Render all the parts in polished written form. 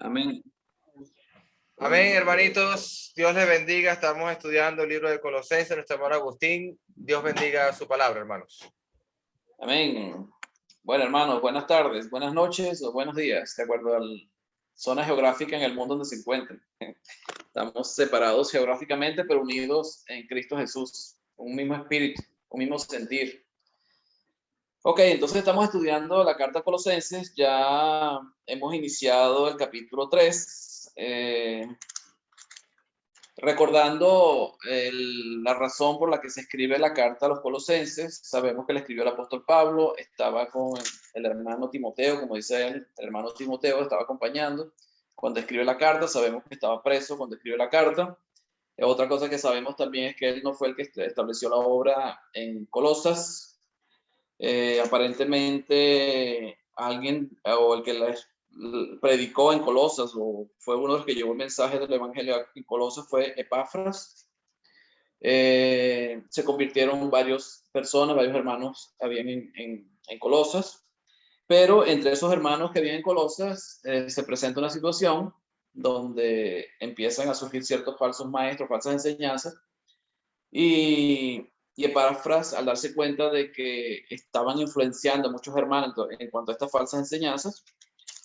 Amén. Amén, hermanitos. Dios les bendiga. Estamos estudiando el libro de Colosenses, nuestro hermano Agustín. Dios bendiga su palabra, hermanos. Amén. Bueno, hermanos, buenas tardes, buenas noches o buenos días, de acuerdo a la zona geográfica en el mundo donde se encuentren. Estamos separados geográficamente, pero unidos en Cristo Jesús. Un mismo espíritu, un mismo sentir. Ok, entonces estamos estudiando la carta a Colosenses. Ya hemos iniciado el capítulo 3. Recordando la razón por la que se escribe la carta a los Colosenses, sabemos que la escribió el apóstol Pablo, estaba con el hermano Timoteo, como dice él, el hermano Timoteo estaba acompañando cuando escribe la carta, sabemos que estaba preso cuando escribe la carta. Otra cosa que sabemos también es que él no fue el que estableció la obra en Colosas. Aparentemente alguien, o el que la predicó en Colosas, o fue uno de los que llevó el mensaje del evangelio en Colosas, fue Epafras. Se convirtieron varias personas, varios hermanos habían en Colosas, pero entre esos hermanos que habían en Colosas se presenta una situación donde empiezan a surgir ciertos falsos maestros, falsas enseñanzas, y Epafras, al darse cuenta de que estaban influenciando a muchos hermanos en cuanto a estas falsas enseñanzas,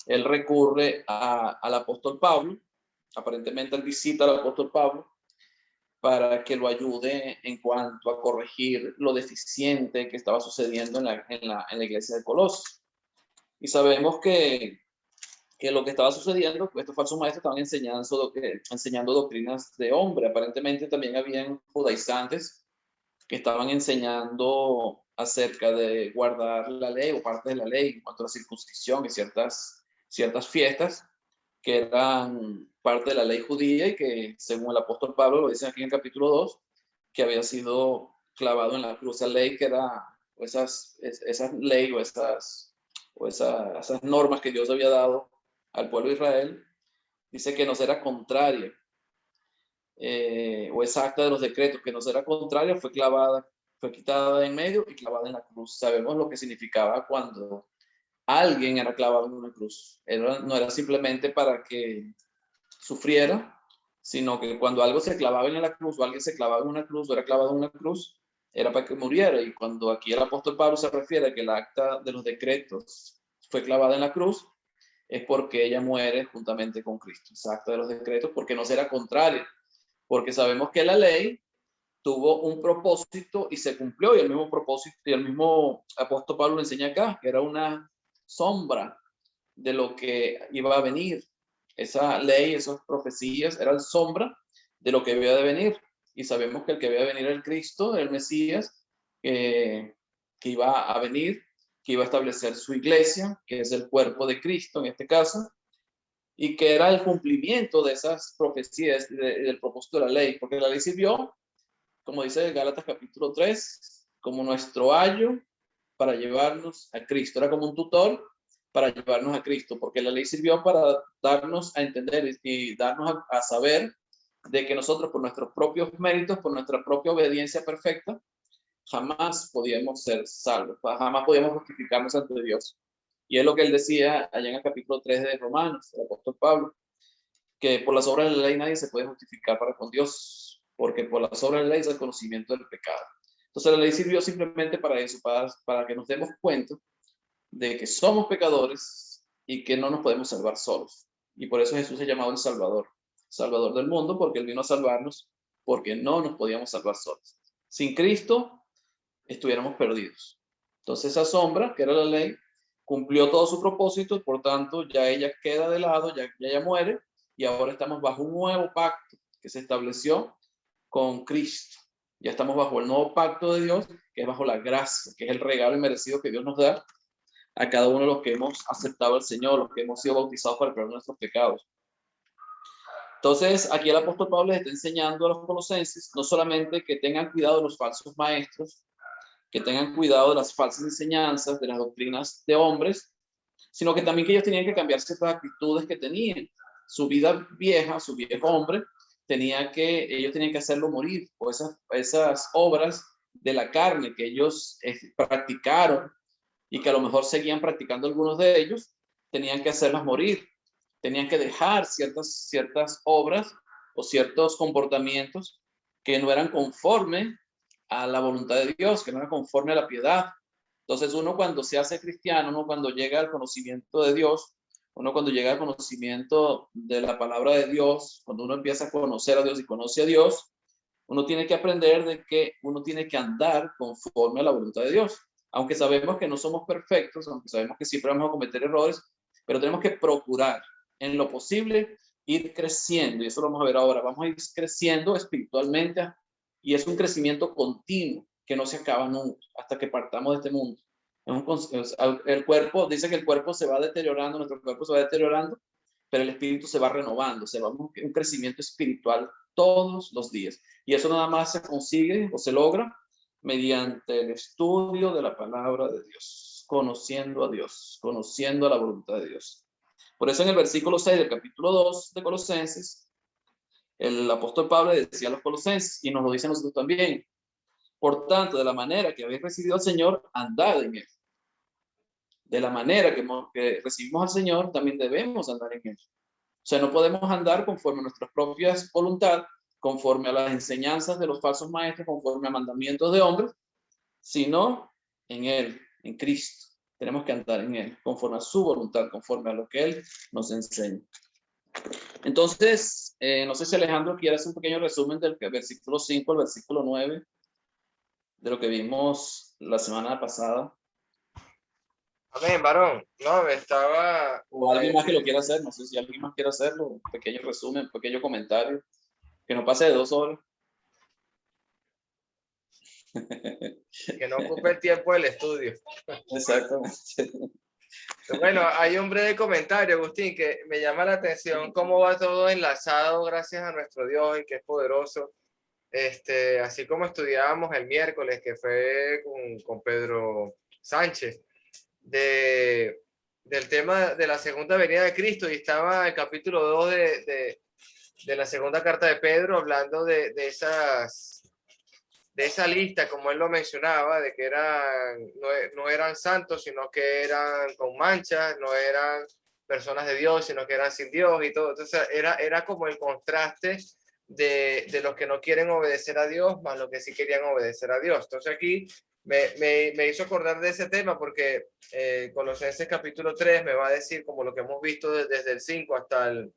él recurre al apóstol Pablo. Aparentemente él visita al apóstol Pablo para que lo ayude en cuanto a corregir lo deficiente que estaba sucediendo en la iglesia de Colosas. Y sabemos que lo que estaba sucediendo, estos falsos maestros estaban enseñando doctrinas de hombre. Aparentemente también habían judaizantes que estaban enseñando acerca de guardar la ley o parte de la ley en cuanto a la circuncisión y ciertas fiestas que eran parte de la ley judía y que, según el apóstol Pablo, lo dice aquí en el capítulo 2, que había sido clavado en la cruz. Esa ley que era esas leyes o esas normas que Dios había dado al pueblo de Israel, dice que nos era contraria, o esa acta de los decretos que nos era contraria fue quitada de en medio y clavada en la cruz. Sabemos lo que significaba cuando alguien era clavado en una cruz. No era simplemente para que sufriera, sino que cuando algo se clavaba en la cruz o alguien se clavaba en una cruz o era clavado en una cruz, era para que muriera. Y cuando aquí el apóstol Pablo se refiere a que el acta de los decretos fue clavada en la cruz, es porque ella muere juntamente con Cristo. Esa acta de los decretos, porque no será contraria, porque sabemos que la ley tuvo un propósito y se cumplió, y el mismo propósito, y el mismo apóstol Pablo lo enseña acá, que era una sombra de lo que iba a venir. Esa ley, esas profecías eran sombra de lo que había de venir, y sabemos que el que había de venir era el Cristo, el Mesías, que iba a venir, que iba a establecer su iglesia, que es el cuerpo de Cristo en este caso, y que era el cumplimiento de esas profecías del propósito de la ley, porque la ley sirvió, como dice Gálatas capítulo 3, como nuestro ayo para llevarnos a Cristo. Era como un tutor para llevarnos a Cristo, porque la ley sirvió para darnos a entender y darnos a saber de que nosotros, por nuestros propios méritos, por nuestra propia obediencia perfecta, jamás podíamos ser salvos, jamás podíamos justificarnos ante Dios. Y es lo que él decía allá en el capítulo 3 de Romanos, el apóstol Pablo, que por las obras de la ley nadie se puede justificar para con Dios, porque por las obras de la ley es el conocimiento del pecado. Entonces la ley sirvió simplemente para eso, para que nos demos cuenta de que somos pecadores y que no nos podemos salvar solos. Y por eso Jesús es llamado el Salvador, Salvador del mundo, porque Él vino a salvarnos, porque no nos podíamos salvar solos. Sin Cristo estuviéramos perdidos. Entonces esa sombra, que era la ley, cumplió todo su propósito, y por tanto ya ella queda de lado, ya ella muere, y ahora estamos bajo un nuevo pacto que se estableció con Cristo. Ya estamos bajo el nuevo pacto de Dios, que es bajo la gracia, que es el regalo inmerecido que Dios nos da a cada uno de los que hemos aceptado al Señor, los que hemos sido bautizados para el perdón de nuestros pecados. Entonces, aquí el apóstol Pablo les está enseñando a los colosenses, no solamente que tengan cuidado de los falsos maestros, que tengan cuidado de las falsas enseñanzas, de las doctrinas de hombres, sino que también que ellos tenían que cambiar ciertas actitudes que tenían. Su vida vieja, su viejo hombre, ellos tenían que hacerlo morir, o esas obras de la carne que ellos practicaron y que a lo mejor seguían practicando algunos de ellos, tenían que hacerlas morir. tenían que dejar ciertas obras o ciertos comportamientos que no eran conforme a la voluntad de Dios, que no eran conforme a la piedad. Entonces uno cuando se hace cristiano, uno cuando llega al conocimiento de Dios, uno cuando llega al conocimiento de la palabra de Dios, cuando uno empieza a conocer a Dios y conoce a Dios, uno tiene que aprender de que uno tiene que andar conforme a la voluntad de Dios. Aunque sabemos que no somos perfectos, aunque sabemos que siempre vamos a cometer errores, pero tenemos que procurar en lo posible ir creciendo, y eso lo vamos a ver ahora. Vamos a ir creciendo espiritualmente, y es un crecimiento continuo que no se acaba nunca hasta que partamos de este mundo. El cuerpo, dice que el cuerpo se va deteriorando, nuestro cuerpo se va deteriorando, pero el espíritu se va renovando, se va un crecimiento espiritual todos los días. Y eso nada más se consigue o se logra mediante el estudio de la palabra de Dios, conociendo a Dios, conociendo la voluntad de Dios. Por eso en el versículo 6 del capítulo 2 de Colosenses, el apóstol Pablo decía a los colosenses, y nos lo dice a nosotros también: por tanto, de la manera que habéis recibido al Señor, andad en él. De la manera que recibimos al Señor, también debemos andar en él. O sea, no podemos andar conforme a nuestras propias voluntades, conforme a las enseñanzas de los falsos maestros, conforme a mandamientos de hombres, sino en él, en Cristo. Tenemos que andar en él, conforme a su voluntad, conforme a lo que él nos enseña. Entonces, no sé si Alejandro quiere hacer un pequeño resumen del versículo 5 al versículo 9, de lo que vimos la semana pasada. Amén, varón. No, estaba... O alguien más que lo quiera hacer, no sé si alguien más quiere hacerlo, un pequeño resumen, un pequeño comentario, que no pase de 2 horas. Que no ocupe el tiempo del estudio. Exactamente. Bueno, hay un breve comentario, Agustín, que me llama la atención cómo va todo enlazado gracias a nuestro Dios y que es poderoso. Así como estudiábamos el miércoles, que fue con Pedro Sánchez, del tema de la segunda venida de Cristo, y estaba el capítulo 2 de la segunda carta de Pedro hablando de esa lista, como él lo mencionaba, de que no eran santos, sino que eran con manchas, no eran personas de Dios, sino que eran sin Dios y todo. Entonces era como el contraste de los que no quieren obedecer a Dios, más los que sí querían obedecer a Dios. Entonces aquí me hizo acordar de ese tema porque Colosenses capítulo 3 me va a decir, como lo que hemos visto desde el 5 hasta el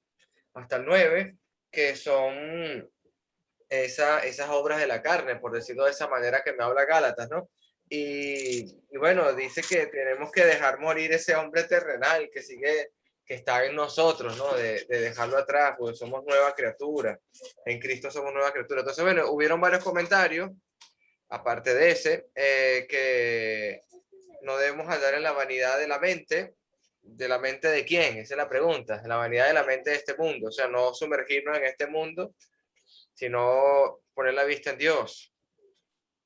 9, que son esas obras de la carne, por decirlo de esa manera que me habla Gálatas, ¿no? Y bueno, dice que tenemos que dejar morir ese hombre terrenal que está en nosotros, ¿no? De dejarlo atrás, porque somos nueva criatura. En Cristo somos nueva criatura. Entonces, bueno, hubieron varios comentarios, aparte de ese, que no debemos andar en la vanidad de la mente. ¿De la mente de quién? Esa es la pregunta. La vanidad de la mente de este mundo. O sea, no sumergirnos en este mundo, sino poner la vista en Dios.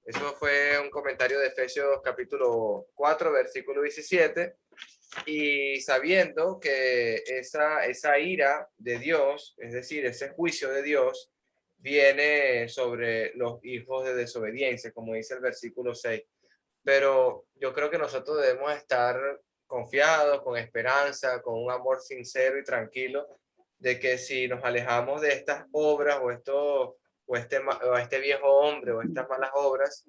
Eso fue un comentario de Efesios capítulo 4, versículo 17. Y sabiendo que esa ira de Dios, es decir, ese juicio de Dios, viene sobre los hijos de desobediencia, como dice el versículo 6. Pero yo creo que nosotros debemos estar confiados, con esperanza, con un amor sincero y tranquilo, de que si nos alejamos de estas obras o este viejo hombre o estas malas obras,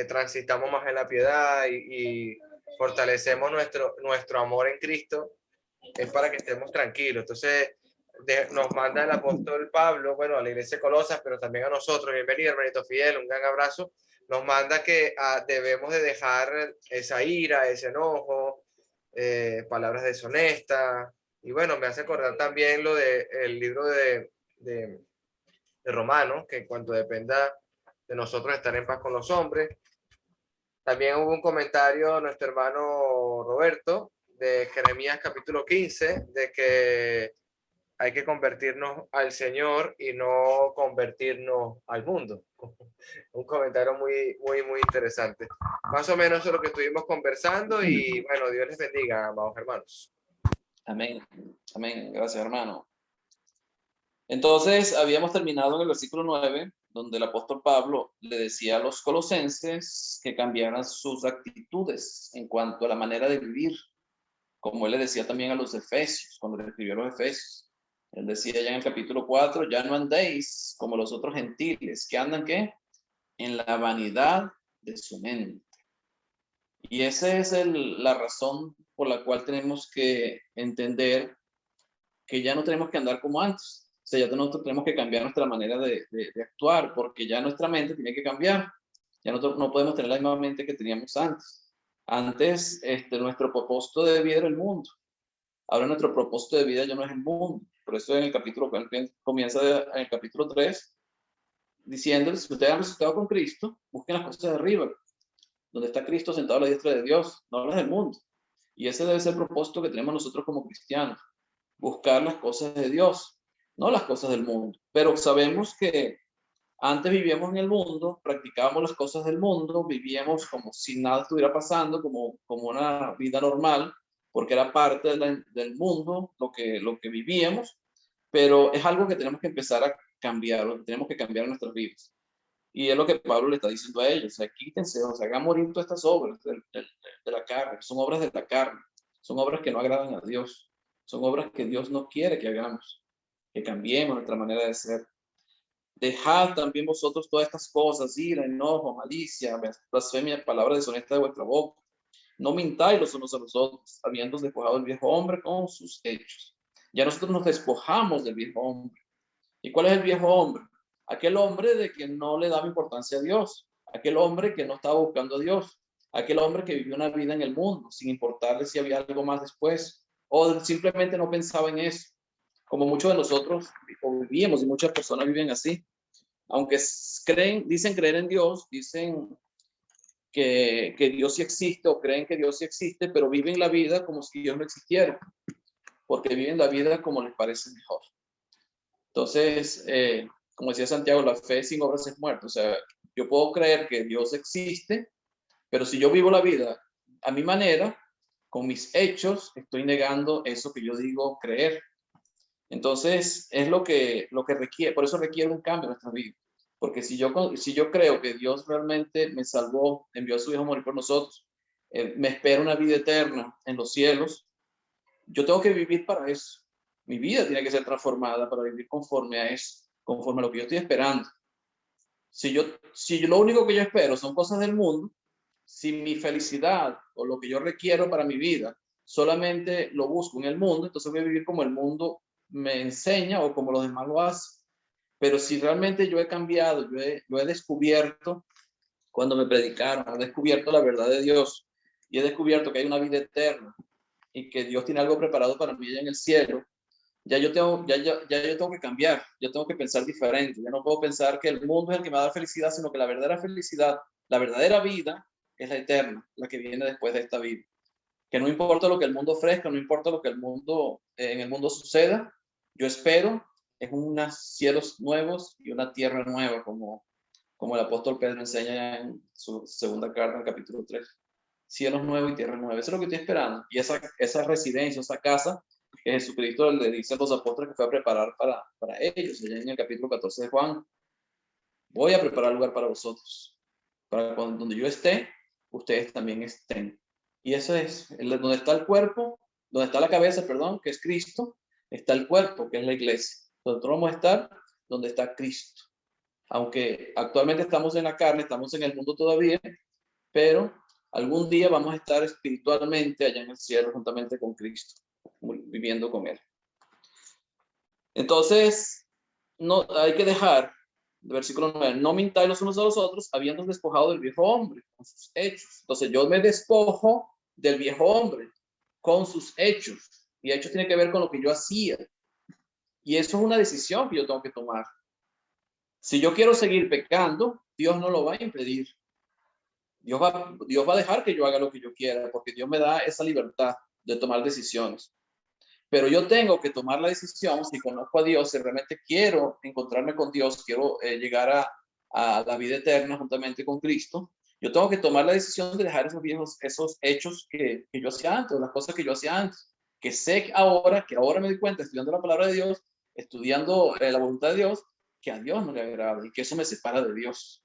transitamos más en la piedad y fortalecemos nuestro amor en Cristo, es para que estemos tranquilos. Entonces, nos manda el apóstol Pablo, bueno, a la iglesia de Colosas, pero también a nosotros. Bienvenido, hermanito Fidel, un gran abrazo. Nos manda que debemos de dejar esa ira, ese enojo, palabras deshonestas. Y bueno, me hace acordar también el libro de Romanos, que en cuanto dependa de nosotros estar en paz con los hombres. También hubo un comentario de nuestro hermano Roberto de Jeremías capítulo 15, de que hay que convertirnos al Señor y no convertirnos al mundo. Un comentario muy, muy, muy interesante. Más o menos eso es lo que estuvimos conversando y bueno, Dios les bendiga, amados hermanos. Amén. Amén. Gracias, hermano. Entonces, habíamos terminado en el versículo 9, donde el apóstol Pablo le decía a los colosenses que cambiaran sus actitudes en cuanto a la manera de vivir. como él le decía también a los Efesios, cuando le escribió a los Efesios. Él decía ya en el capítulo 4, ya no andéis como los otros gentiles, que andan, ¿qué? En la vanidad de su mente. Y esa es la razón por la cual tenemos que entender que ya no tenemos que andar como antes. O sea, ya tenemos que cambiar nuestra manera de actuar, porque ya nuestra mente tiene que cambiar. Ya no podemos tener la misma mente que teníamos antes. Antes, nuestro propósito de vida era el mundo. Ahora nuestro propósito de vida ya no es el mundo. Por eso en el capítulo, comienza en el capítulo 3, diciéndoles, si ustedes han resucitado con Cristo, busquen las cosas de arriba, donde está Cristo sentado a la diestra de Dios, no las del mundo. Y ese debe ser el propósito que tenemos nosotros como cristianos, buscar las cosas de Dios, no las cosas del mundo. Pero sabemos que antes vivíamos en el mundo, practicábamos las cosas del mundo, vivíamos como si nada estuviera pasando, como una vida normal, porque era parte del mundo lo que vivíamos, pero es algo que tenemos que empezar a cambiar, lo que tenemos que cambiar en nuestras vidas. Y es lo que Pablo le está diciendo a ellos, o sea, quítense, o sea, hagan morir todas estas obras de la carne, son obras de la carne, son obras que no agradan a Dios, son obras que Dios no quiere que hagamos, que cambiemos nuestra manera de ser. Dejad también vosotros todas estas cosas, ira, enojo, malicia, blasfemia, palabra deshonesta de vuestra boca. No mintáis los unos a los otros, habiendo despojado el viejo hombre con sus hechos. Ya nosotros nos despojamos del viejo hombre. ¿Y cuál es el viejo hombre? Aquel hombre de que no le daba importancia a Dios, aquel hombre que no estaba buscando a Dios, aquel hombre que vivió una vida en el mundo sin importarle si había algo más después, o simplemente no pensaba en eso, como muchos de nosotros vivíamos y muchas personas viven así. Aunque dicen creer en Dios, dicen que Dios sí existe o creen que Dios sí existe, pero viven la vida como si Dios no existiera, porque viven la vida como les parece mejor. Entonces, como decía Santiago, la fe sin obras es muerta. O sea, yo puedo creer que Dios existe, pero si yo vivo la vida a mi manera, con mis hechos, estoy negando eso que yo digo creer. Entonces, es lo que requiere, por eso requiere un cambio en nuestra vida. Porque si yo creo que Dios realmente me salvó, envió a su Hijo a morir por nosotros, me espera una vida eterna en los cielos, yo tengo que vivir para eso. Mi vida tiene que ser transformada para vivir conforme a eso, conforme a lo que yo estoy esperando. Si lo único que yo espero son cosas del mundo, si mi felicidad o lo que yo requiero para mi vida solamente lo busco en el mundo, entonces voy a vivir como el mundo me enseña o como los demás lo hacen. Pero si realmente yo he cambiado, lo he descubierto cuando me predicaron, he descubierto la verdad de Dios y he descubierto que hay una vida eterna y que Dios tiene algo preparado para mí allá en el cielo, ya yo tengo que cambiar, yo tengo que pensar diferente, ya no puedo pensar que el mundo es el que me da felicidad, sino que la verdadera felicidad, la verdadera vida es la eterna, la que viene después de esta vida. Que no importa lo que el mundo ofrezca, no importa lo que en el mundo suceda, yo espero es unos cielos nuevos y una tierra nueva, como el apóstol Pedro enseña en su segunda carta, en el capítulo 3. Cielos nuevos y tierra nueva. Eso es lo que estoy esperando. Y esa residencia, esa casa que Jesucristo le dice a los apóstoles que fue a preparar para ellos. Allá en el capítulo 14 de Juan, voy a preparar lugar para vosotros, para donde yo esté, ustedes también estén. Y eso es, donde está el cuerpo, donde está la cabeza, perdón, que es Cristo, está el cuerpo, que es la iglesia. Nosotros vamos a estar donde está Cristo. Aunque actualmente estamos en la carne, estamos en el mundo todavía, pero algún día vamos a estar espiritualmente allá en el cielo juntamente con Cristo, viviendo con Él. Entonces, no hay que dejar, versículo 9, no mintáis los unos a los otros, habiendo despojado del viejo hombre con sus hechos. Entonces, yo me despojo del viejo hombre con sus hechos. Y hechos tiene que ver con lo que yo hacía. Y eso es una decisión que yo tengo que tomar. Si yo quiero seguir pecando, Dios no lo va a impedir. Dios va a dejar que yo haga lo que yo quiera, porque Dios me da esa libertad de tomar decisiones. Pero yo tengo que tomar la decisión, si conozco a Dios, si realmente quiero encontrarme con Dios, quiero llegar a la vida eterna juntamente con Cristo, yo tengo que tomar la decisión de dejar esos hechos que yo hacía antes, las cosas que yo hacía antes, que sé que ahora me doy cuenta, estudiando la palabra de Dios, estudiando la voluntad de Dios, que a Dios no le agrada y que eso me separa de Dios.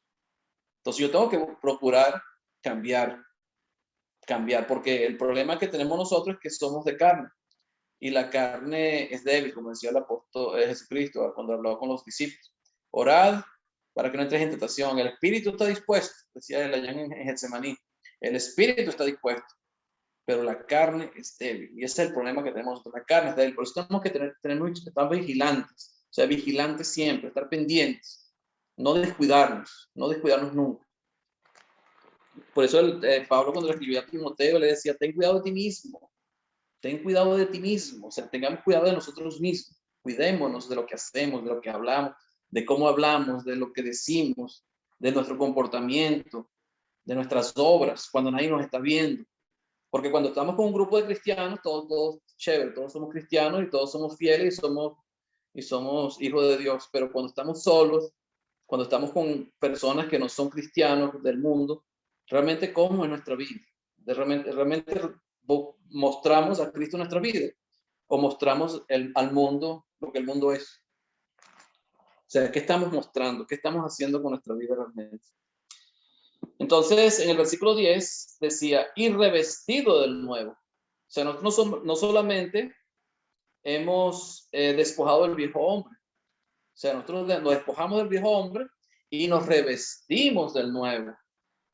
Entonces yo tengo que procurar cambiar, cambiar, porque el problema que tenemos nosotros es que somos de carne y la carne es débil, como decía el apóstol Jesucristo cuando hablaba con los discípulos. Orad para que no entres en tentación. El espíritu está dispuesto, decía él allá en Getsemaní. El espíritu está dispuesto, pero la carne es débil. Y ese es el problema que tenemos nosotros. La carne es débil. Por eso tenemos que estar vigilantes. O sea, vigilantes siempre, estar pendientes. No descuidarnos nunca. Por eso Pablo, cuando le escribía a Timoteo, le decía, ten cuidado de ti mismo. Ten cuidado de ti mismo. O sea, tengamos cuidado de nosotros mismos. Cuidémonos de lo que hacemos, de lo que hablamos, de cómo hablamos, de lo que decimos, de nuestro comportamiento, de nuestras obras, cuando nadie nos está viendo. Porque cuando estamos con un grupo de cristianos, todos chévere, todos somos cristianos y todos somos fieles y somos hijos de Dios. Pero cuando estamos solos, cuando estamos con personas que no son cristianos del mundo, realmente cómo es nuestra vida. Realmente mostramos a Cristo en nuestra vida o mostramos al mundo lo que el mundo es. O sea, ¿qué estamos mostrando? ¿Qué estamos haciendo con nuestra vida realmente? Entonces, en el versículo 10 decía, y revestido del nuevo. O sea, nosotros no solamente hemos despojado del viejo hombre. O sea, nosotros nos despojamos del viejo hombre y nos revestimos del nuevo.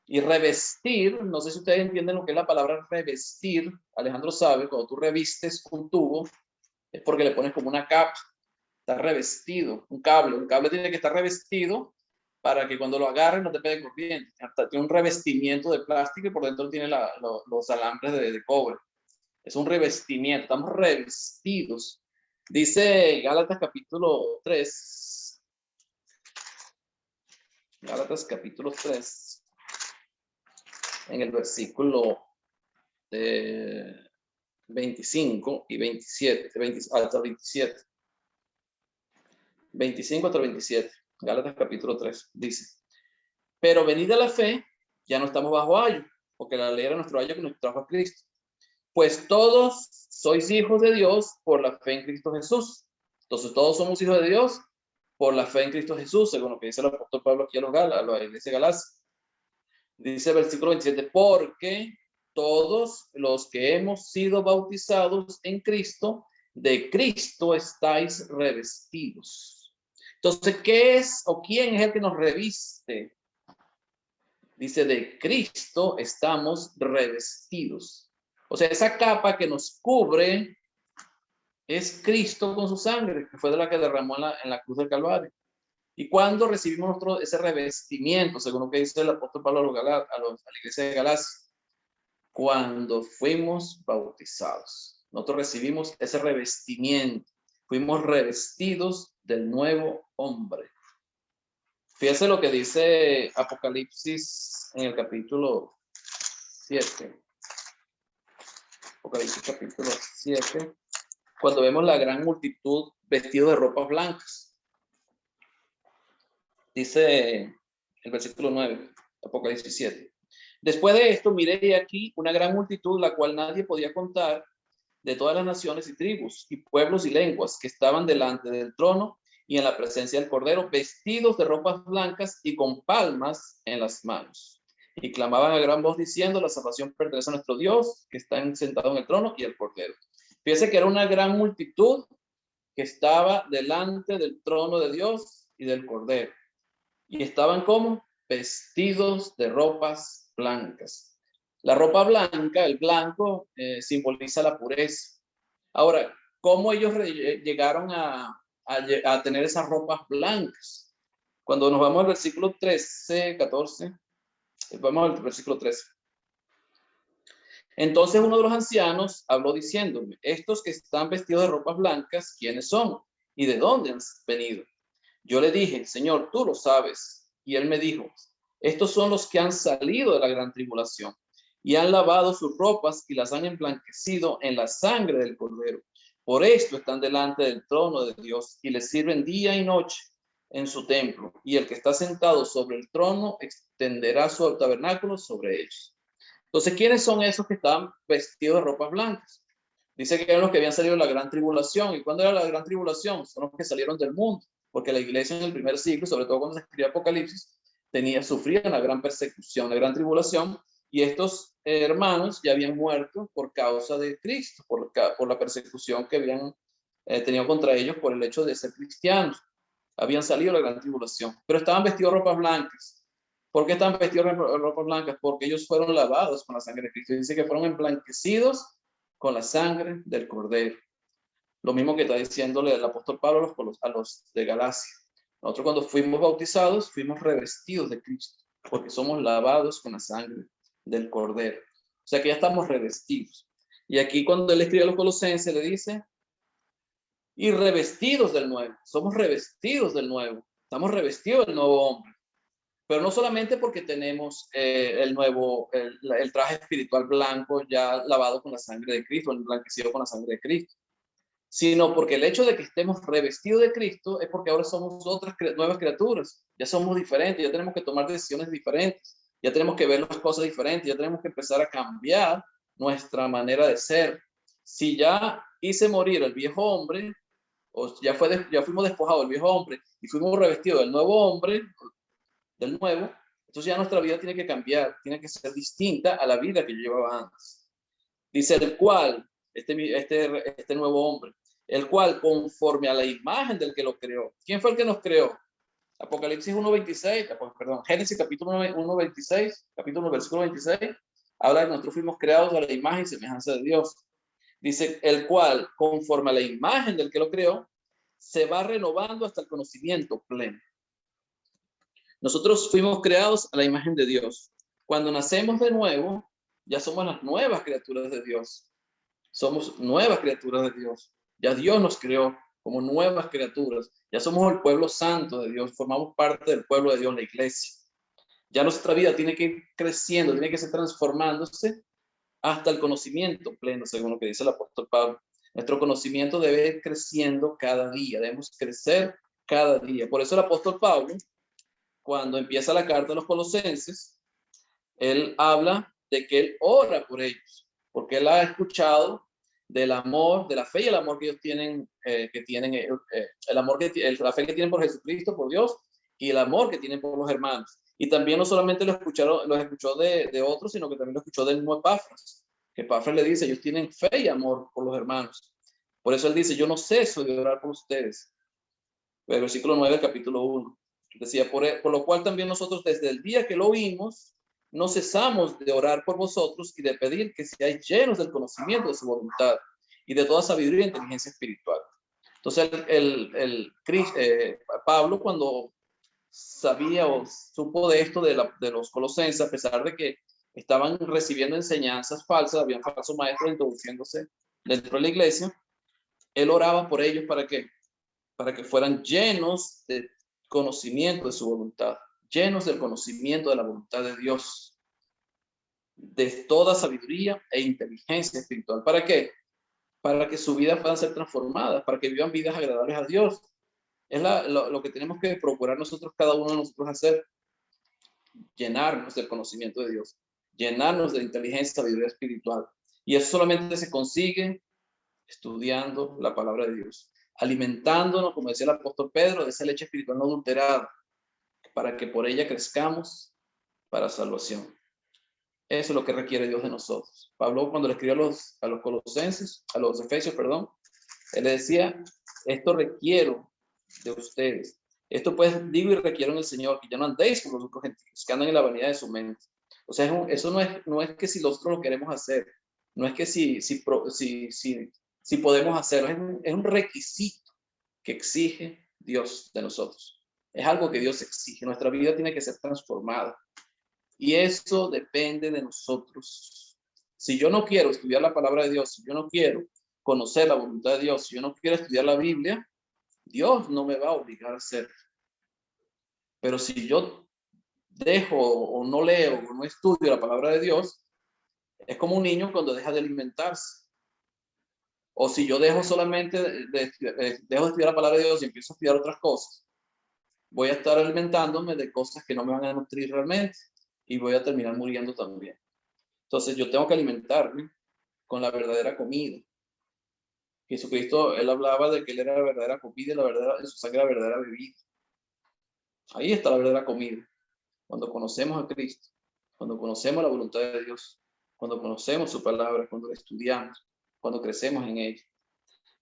Y revestir, no sé si ustedes entienden lo que es la palabra revestir. Alejandro sabe, cuando tú revistes un tubo, es porque le pones como una capa. Está revestido, un cable tiene que estar revestido para que cuando lo agarres no te pegue corriente. Hasta tiene un revestimiento de plástico y por dentro tiene los alambres de cobre. Es un revestimiento, estamos revestidos. Dice Gálatas capítulo 3. Gálatas capítulo 3. En el versículo 25 y 27, hasta 27. 25 hasta 27. Gálatas capítulo 3 dice, pero venida la fe, ya no estamos bajo ayo, porque la ley era nuestro ayo que nos trajo a Cristo. Pues todos sois hijos de Dios por la fe en Cristo Jesús. Entonces todos somos hijos de Dios por la fe en Cristo Jesús, según lo que dice el apóstol Pablo aquí a la iglesia de Galacia. Dice el versículo 27, porque todos los que hemos sido bautizados en Cristo, de Cristo estáis revestidos. Entonces, ¿qué es o quién es el que nos reviste? Dice, de Cristo estamos revestidos. O sea, esa capa que nos cubre es Cristo con su sangre, que fue de la que derramó en la cruz del Calvario. Y cuando recibimos ese revestimiento, según lo que dice el apóstol Pablo a la iglesia de Galacia, cuando fuimos bautizados, nosotros recibimos ese revestimiento. Fuimos revestidos del nuevo hombre. Fíjense lo que dice Apocalipsis en el capítulo 7. Apocalipsis capítulo 7. Cuando vemos la gran multitud vestidos de ropas blancas. Dice el versículo 9, Apocalipsis 7. Después de esto, miré aquí una gran multitud, la cual nadie podía contar, de todas las naciones y tribus y pueblos y lenguas que estaban delante del trono y en la presencia del Cordero, vestidos de ropas blancas y con palmas en las manos. Y clamaban a gran voz diciendo, la salvación pertenece a nuestro Dios, que está sentado en el trono, y al Cordero. Fíjense que era una gran multitud que estaba delante del trono de Dios y del Cordero. Y estaban como vestidos de ropas blancas. La ropa blanca, el blanco, simboliza la pureza. Ahora, ¿cómo ellos llegaron a tener esas ropas blancas? Cuando nos vamos al versículo 13, 14, vamos al versículo 13. Entonces uno de los ancianos habló diciéndome, estos que están vestidos de ropas blancas, ¿quiénes son? ¿Y de dónde han venido? Yo le dije, Señor, tú lo sabes. Y él me dijo, estos son los que han salido de la gran tribulación y han lavado sus ropas y las han emblanquecido en la sangre del Cordero. Por esto están delante del trono de Dios y les sirven día y noche en su templo. Y el que está sentado sobre el trono extenderá su tabernáculo sobre ellos. Entonces, ¿quiénes son esos que estaban vestidos de ropas blancas? Dice que eran los que habían salido de la gran tribulación. ¿Y cuándo era la gran tribulación? Son los que salieron del mundo. Porque la iglesia en el primer siglo, sobre todo cuando se escribía Apocalipsis, sufría una gran persecución, una gran tribulación, Y estos hermanos ya habían muerto por causa de Cristo, por la persecución que habían tenido contra ellos por el hecho de ser cristianos. Habían salido de la gran tribulación, pero estaban vestidos de ropas blancas. ¿Por qué estaban vestidos de ropas blancas? Porque ellos fueron lavados con la sangre de Cristo. Dice que fueron emblanquecidos con la sangre del Cordero. Lo mismo que está diciéndole el apóstol Pablo a los de Galacia. Nosotros cuando fuimos bautizados, fuimos revestidos de Cristo, porque somos lavados con la sangre del Cordero. O sea que ya estamos revestidos. Y aquí cuando él escribe a los colosenses, le dice, y revestidos del nuevo. Somos revestidos del nuevo. Estamos revestidos del nuevo hombre. Pero no solamente porque tenemos el traje espiritual blanco ya lavado con la sangre de Cristo, emblanquecido con la sangre de Cristo, sino porque el hecho de que estemos revestidos de Cristo es porque ahora somos otras nuevas criaturas. Ya somos diferentes, ya tenemos que tomar decisiones diferentes, ya tenemos que ver las cosas diferentes, ya tenemos que empezar a cambiar nuestra manera de ser. Si ya hice morir el viejo hombre, o ya fuimos despojados del viejo hombre y fuimos revestidos del nuevo hombre, del nuevo, entonces ya nuestra vida tiene que cambiar, tiene que ser distinta a la vida que yo llevaba antes. Dice el cual, este nuevo hombre, el cual conforme a la imagen del que lo creó. ¿Quién fue el que nos creó? Apocalipsis 1:26, perdón, Génesis capítulo 1:26, capítulo versículo 26, habla de que nosotros fuimos creados a la imagen y semejanza de Dios. Dice, el cual, conforme a la imagen del que lo creó, se va renovando hasta el conocimiento pleno. Nosotros fuimos creados a la imagen de Dios. Cuando nacemos de nuevo, ya somos las nuevas criaturas de Dios. Somos nuevas criaturas de Dios. Ya Dios nos creó como nuevas criaturas. Ya somos el pueblo santo de Dios. Formamos parte del pueblo de Dios, la iglesia. Ya nuestra vida tiene que ir creciendo, tiene que ser transformándose hasta el conocimiento pleno, según lo que dice el apóstol Pablo. Nuestro conocimiento debe ir creciendo cada día. Debemos crecer cada día. Por eso el apóstol Pablo, cuando empieza la carta a los colosenses, él habla de que él ora por ellos, porque él ha escuchado del amor, de la fe y el amor que ellos tienen, el amor la fe que tienen por Jesucristo, por Dios, y el amor que tienen por los hermanos. Y también no solamente los escuchó de otros, sino que también lo escuchó del mismo Epafras, que Epafras le dice, ellos tienen fe y amor por los hermanos. Por eso él dice, yo no ceso de orar por ustedes. El versículo 9 del capítulo 1. Decía, por lo cual también nosotros desde el día que lo oímos, no cesamos de orar por vosotros y de pedir que seáis llenos del conocimiento de su voluntad y de toda sabiduría e inteligencia espiritual. Entonces, Pablo, cuando sabía o supo de esto de los colosenses, a pesar de que estaban recibiendo enseñanzas falsas, habían falsos maestros introduciéndose dentro de la iglesia, él oraba por ellos para que fueran llenos de conocimiento de su voluntad, llenos del conocimiento de la voluntad de Dios, de toda sabiduría e inteligencia espiritual. ¿Para qué? Para que su vida pueda ser transformada, para que vivan vidas agradables a Dios. Es lo que tenemos que procurar nosotros, cada uno de nosotros hacer, llenarnos del conocimiento de Dios, llenarnos de inteligencia y sabiduría espiritual. Y eso solamente se consigue estudiando la palabra de Dios, alimentándonos, como decía el apóstol Pedro, de esa leche espiritual no adulterada, para que por ella crezcamos para salvación. Eso es lo que requiere Dios de nosotros. Pablo, cuando le escribió a los colosenses, a los efesios, perdón, él le decía, esto requiero de ustedes. Esto pues digo y requiero en el Señor, que ya no andéis como los otros gentiles, que andan en la vanidad de su mente. O sea, eso no es que si nosotros lo queremos hacer, no es que si podemos hacerlo, es un requisito que exige Dios de nosotros. Es algo que Dios exige. Nuestra vida tiene que ser transformada. Y eso depende de nosotros. Si yo no quiero estudiar la palabra de Dios, si yo no quiero conocer la voluntad de Dios, si yo no quiero estudiar la Biblia, Dios no me va a obligar a hacerlo. Pero si yo dejo o no leo o no estudio la palabra de Dios, es como un niño cuando deja de alimentarse. O si yo dejo solamente dejo de estudiar la palabra de Dios y empiezo a estudiar otras cosas, voy a estar alimentándome de cosas que no me van a nutrir realmente y voy a terminar muriendo también. Entonces yo tengo que alimentarme con la verdadera comida. Jesucristo, él hablaba de que él era la verdadera comida y su sangre la verdadera bebida. Ahí está la verdadera comida. Cuando conocemos a Cristo, cuando conocemos la voluntad de Dios, cuando conocemos su palabra, cuando la estudiamos, cuando crecemos en ella.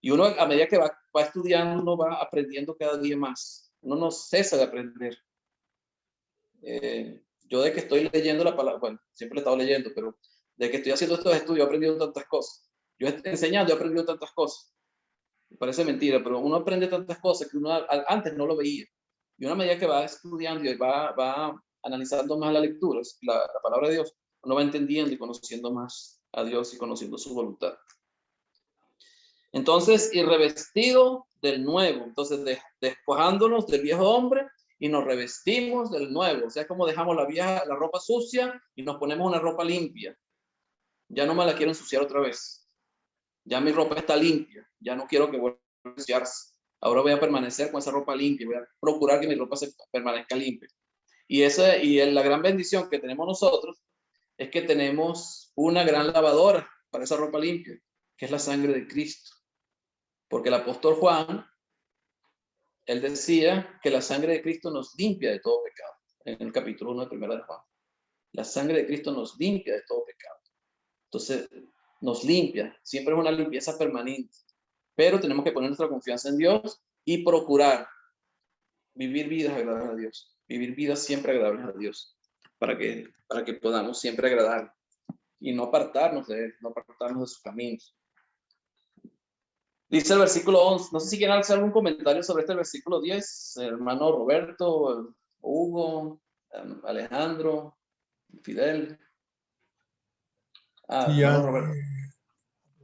Y uno, a medida que va estudiando, uno va aprendiendo cada día más. Uno no cesa de aprender. Yo de que estoy leyendo la palabra, bueno, siempre he estado leyendo, pero de que estoy haciendo estos estudios he aprendido tantas cosas. Yo enseñando he aprendido tantas cosas. Parece mentira, pero uno aprende tantas cosas que uno antes no lo veía. Y una medida que va estudiando y va analizando más la lectura, la palabra de Dios, uno va entendiendo y conociendo más a Dios y conociendo su voluntad. Entonces, y revestido del nuevo. Entonces, despojándonos del viejo hombre y nos revestimos del nuevo. O sea, como dejamos la ropa sucia y nos ponemos una ropa limpia. Ya no me la quiero ensuciar otra vez. Ya mi ropa está limpia. Ya no quiero que vuelva a ensuciarse. Ahora voy a permanecer con esa ropa limpia. Voy a procurar que mi ropa permanezca limpia. Y la gran bendición que tenemos nosotros es que tenemos una gran lavadora para esa ropa limpia, que es la sangre de Cristo. Porque el apóstol Juan, él decía que la sangre de Cristo nos limpia de todo pecado. En el capítulo 1 de Primera de Juan. La sangre de Cristo nos limpia de todo pecado. Entonces, nos limpia. Siempre es una limpieza permanente. Pero tenemos que poner nuestra confianza en Dios y procurar vivir vidas agradables a Dios. Vivir vidas siempre agradables a Dios. Para que podamos siempre agradar. Y no apartarnos de Él, no apartarnos de sus caminos. Dice el versículo 11, no sé si quieren hacer algún comentario sobre este versículo 10, hermano Roberto, Hugo, Alejandro, Fidel. Sí, ya, Hermano Roberto.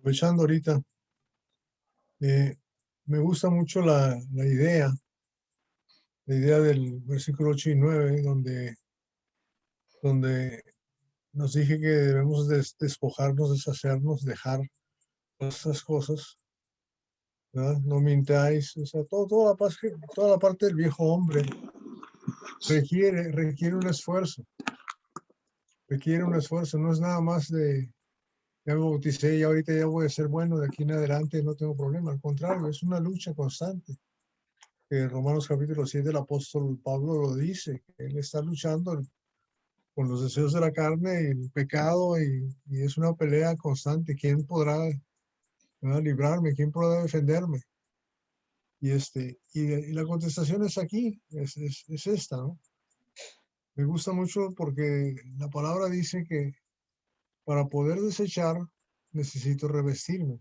aprovechando ahorita, me gusta mucho la idea del versículo 8 y 9, donde nos dije que debemos despojarnos, deshacernos, dejar todas esas cosas, ¿verdad? No mintáis, o sea, toda la parte del viejo hombre requiere un esfuerzo, no es nada más ya me bauticé y ahorita ya voy a ser bueno, de aquí en adelante no tengo problema, al contrario, es una lucha constante. Romanos capítulo 7 el apóstol Pablo lo dice, que él está luchando con los deseos de la carne y el pecado y es una pelea constante. ¿Quién podrá, ¿verdad?, librarme? ¿Quién podrá defenderme? Y la contestación es aquí, es esta, ¿no? Me gusta mucho porque la palabra dice que para poder desechar necesito revestirme,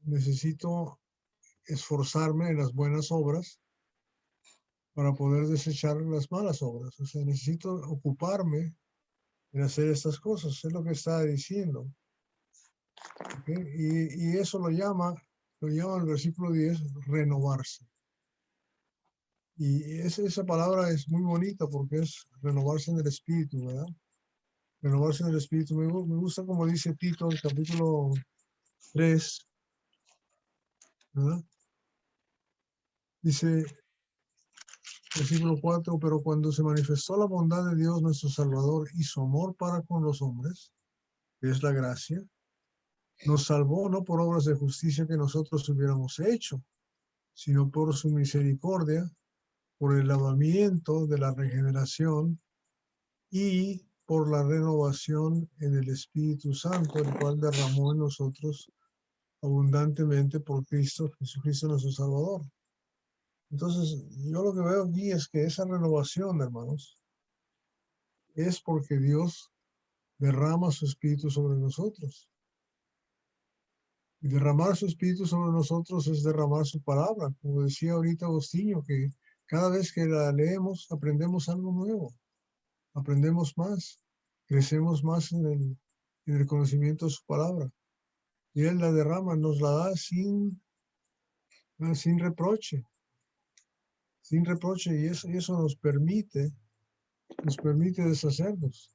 necesito esforzarme en las buenas obras para poder desechar las malas obras. O sea, necesito ocuparme en hacer estas cosas, es lo que está diciendo. ¿Okay? Y eso lo llama el versículo 10, renovarse. Y esa palabra es muy bonita porque es renovarse en el espíritu, ¿verdad? Renovarse en el espíritu. Me gusta como dice Tito, el capítulo 3, ¿verdad? Dice, versículo 4, pero cuando se manifestó la bondad de Dios nuestro Salvador y su amor para con los hombres, que es la gracia, nos salvó no por obras de justicia que nosotros hubiéramos hecho, sino por su misericordia, por el lavamiento de la regeneración y por la renovación en el Espíritu Santo, el cual derramó en nosotros abundantemente por Cristo, Jesucristo nuestro Salvador. Entonces, yo lo que veo aquí es que esa renovación, hermanos, es porque Dios derrama su Espíritu sobre nosotros. Y derramar su Espíritu sobre nosotros es derramar su palabra. Como decía ahorita Agostinho, que cada vez que la leemos aprendemos algo nuevo, aprendemos más, crecemos más en el conocimiento de su palabra. Y Él la derrama, nos la da sin reproche, y eso nos permite deshacernos.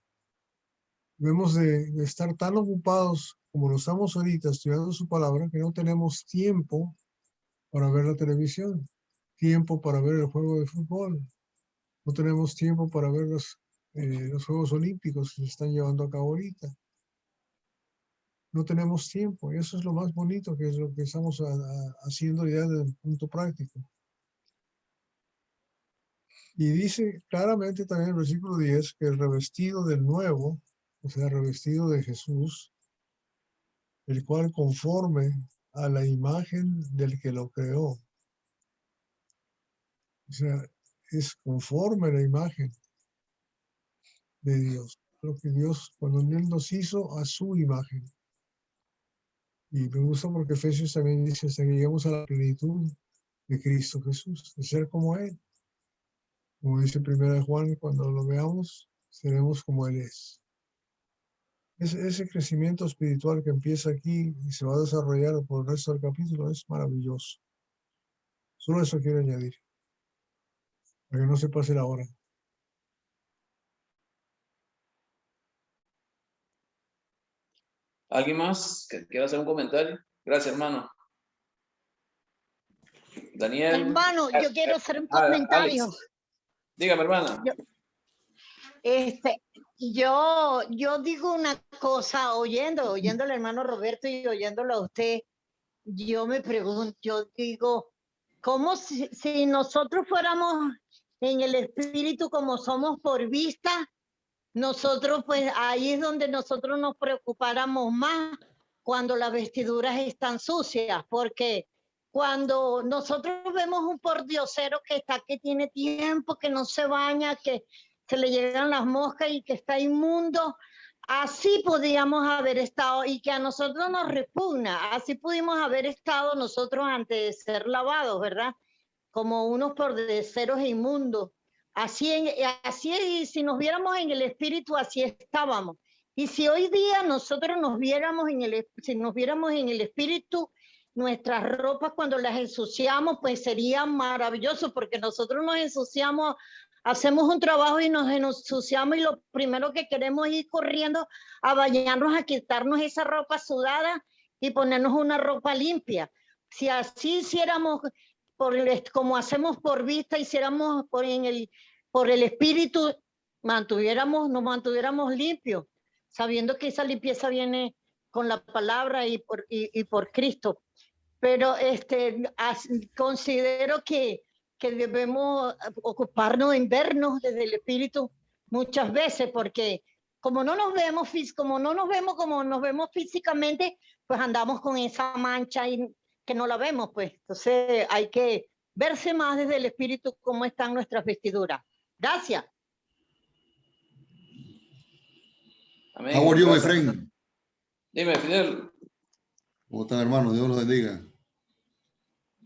Debemos de estar tan ocupados como lo estamos ahorita estudiando su palabra que no tenemos tiempo para ver la televisión, tiempo para ver el juego de fútbol, no tenemos tiempo para ver los Juegos Olímpicos que se están llevando a cabo ahorita. No tenemos tiempo, y eso es lo más bonito, que es lo que estamos haciendo ya desde el punto práctico. Y dice claramente también en el versículo 10 que el revestido del nuevo, o sea, revestido de Jesús, el cual conforme a la imagen del que lo creó. O sea, es conforme a la imagen de Dios. Lo que Dios, cuando Él nos hizo a su imagen. Y me gusta porque Efesios también dice hasta que lleguemos a la plenitud de Cristo Jesús, de ser como Él. Como dice 1 Juan, cuando lo veamos, seremos como Él es. Ese crecimiento espiritual que empieza aquí y se va a desarrollar por el resto del capítulo es maravilloso. Solo eso quiero añadir, para que no se pase la hora. ¿Alguien más que quiera hacer un comentario? Gracias, hermano. Daniel. Hermano, yo quiero hacer un Alex. comentario. Dígame, hermana. Yo digo una cosa, oyendo al hermano Roberto y oyéndolo a usted, yo me pregunto, yo digo, ¿cómo si nosotros fuéramos en el espíritu como somos por vista? Nosotros, pues ahí es donde nosotros nos preocupáramos más cuando las vestiduras están sucias, porque cuando nosotros vemos un pordiosero que tiene tiempo, que no se baña, que se le llegan las moscas y que está inmundo, así podíamos haber estado y que a nosotros nos repugna, así pudimos haber estado nosotros antes de ser lavados, ¿verdad? Como unos pordiosieros inmundos. Así si nos viéramos en el espíritu, así estábamos. Y si hoy día nosotros nos viéramos en el espíritu, nuestras ropas cuando las ensuciamos, pues sería maravilloso, porque nosotros nos ensuciamos, hacemos un trabajo y nos ensuciamos y lo primero que queremos es ir corriendo a bañarnos, a quitarnos esa ropa sudada y ponernos una ropa limpia. Si así hiciéramos como hacemos por vista, hiciéramos por el espíritu, nos mantuviéramos limpios, sabiendo que esa limpieza viene con la palabra y por Cristo. Pero considero que debemos ocuparnos en vernos desde el espíritu muchas veces, porque como nos vemos físicamente, pues andamos con esa mancha y que no la vemos, pues. Entonces hay que verse más desde el espíritu cómo están nuestras vestiduras. Gracias. Amén. How are you, my friend? Dime, Fidel. ¿Cómo están, hermano? Dios los bendiga.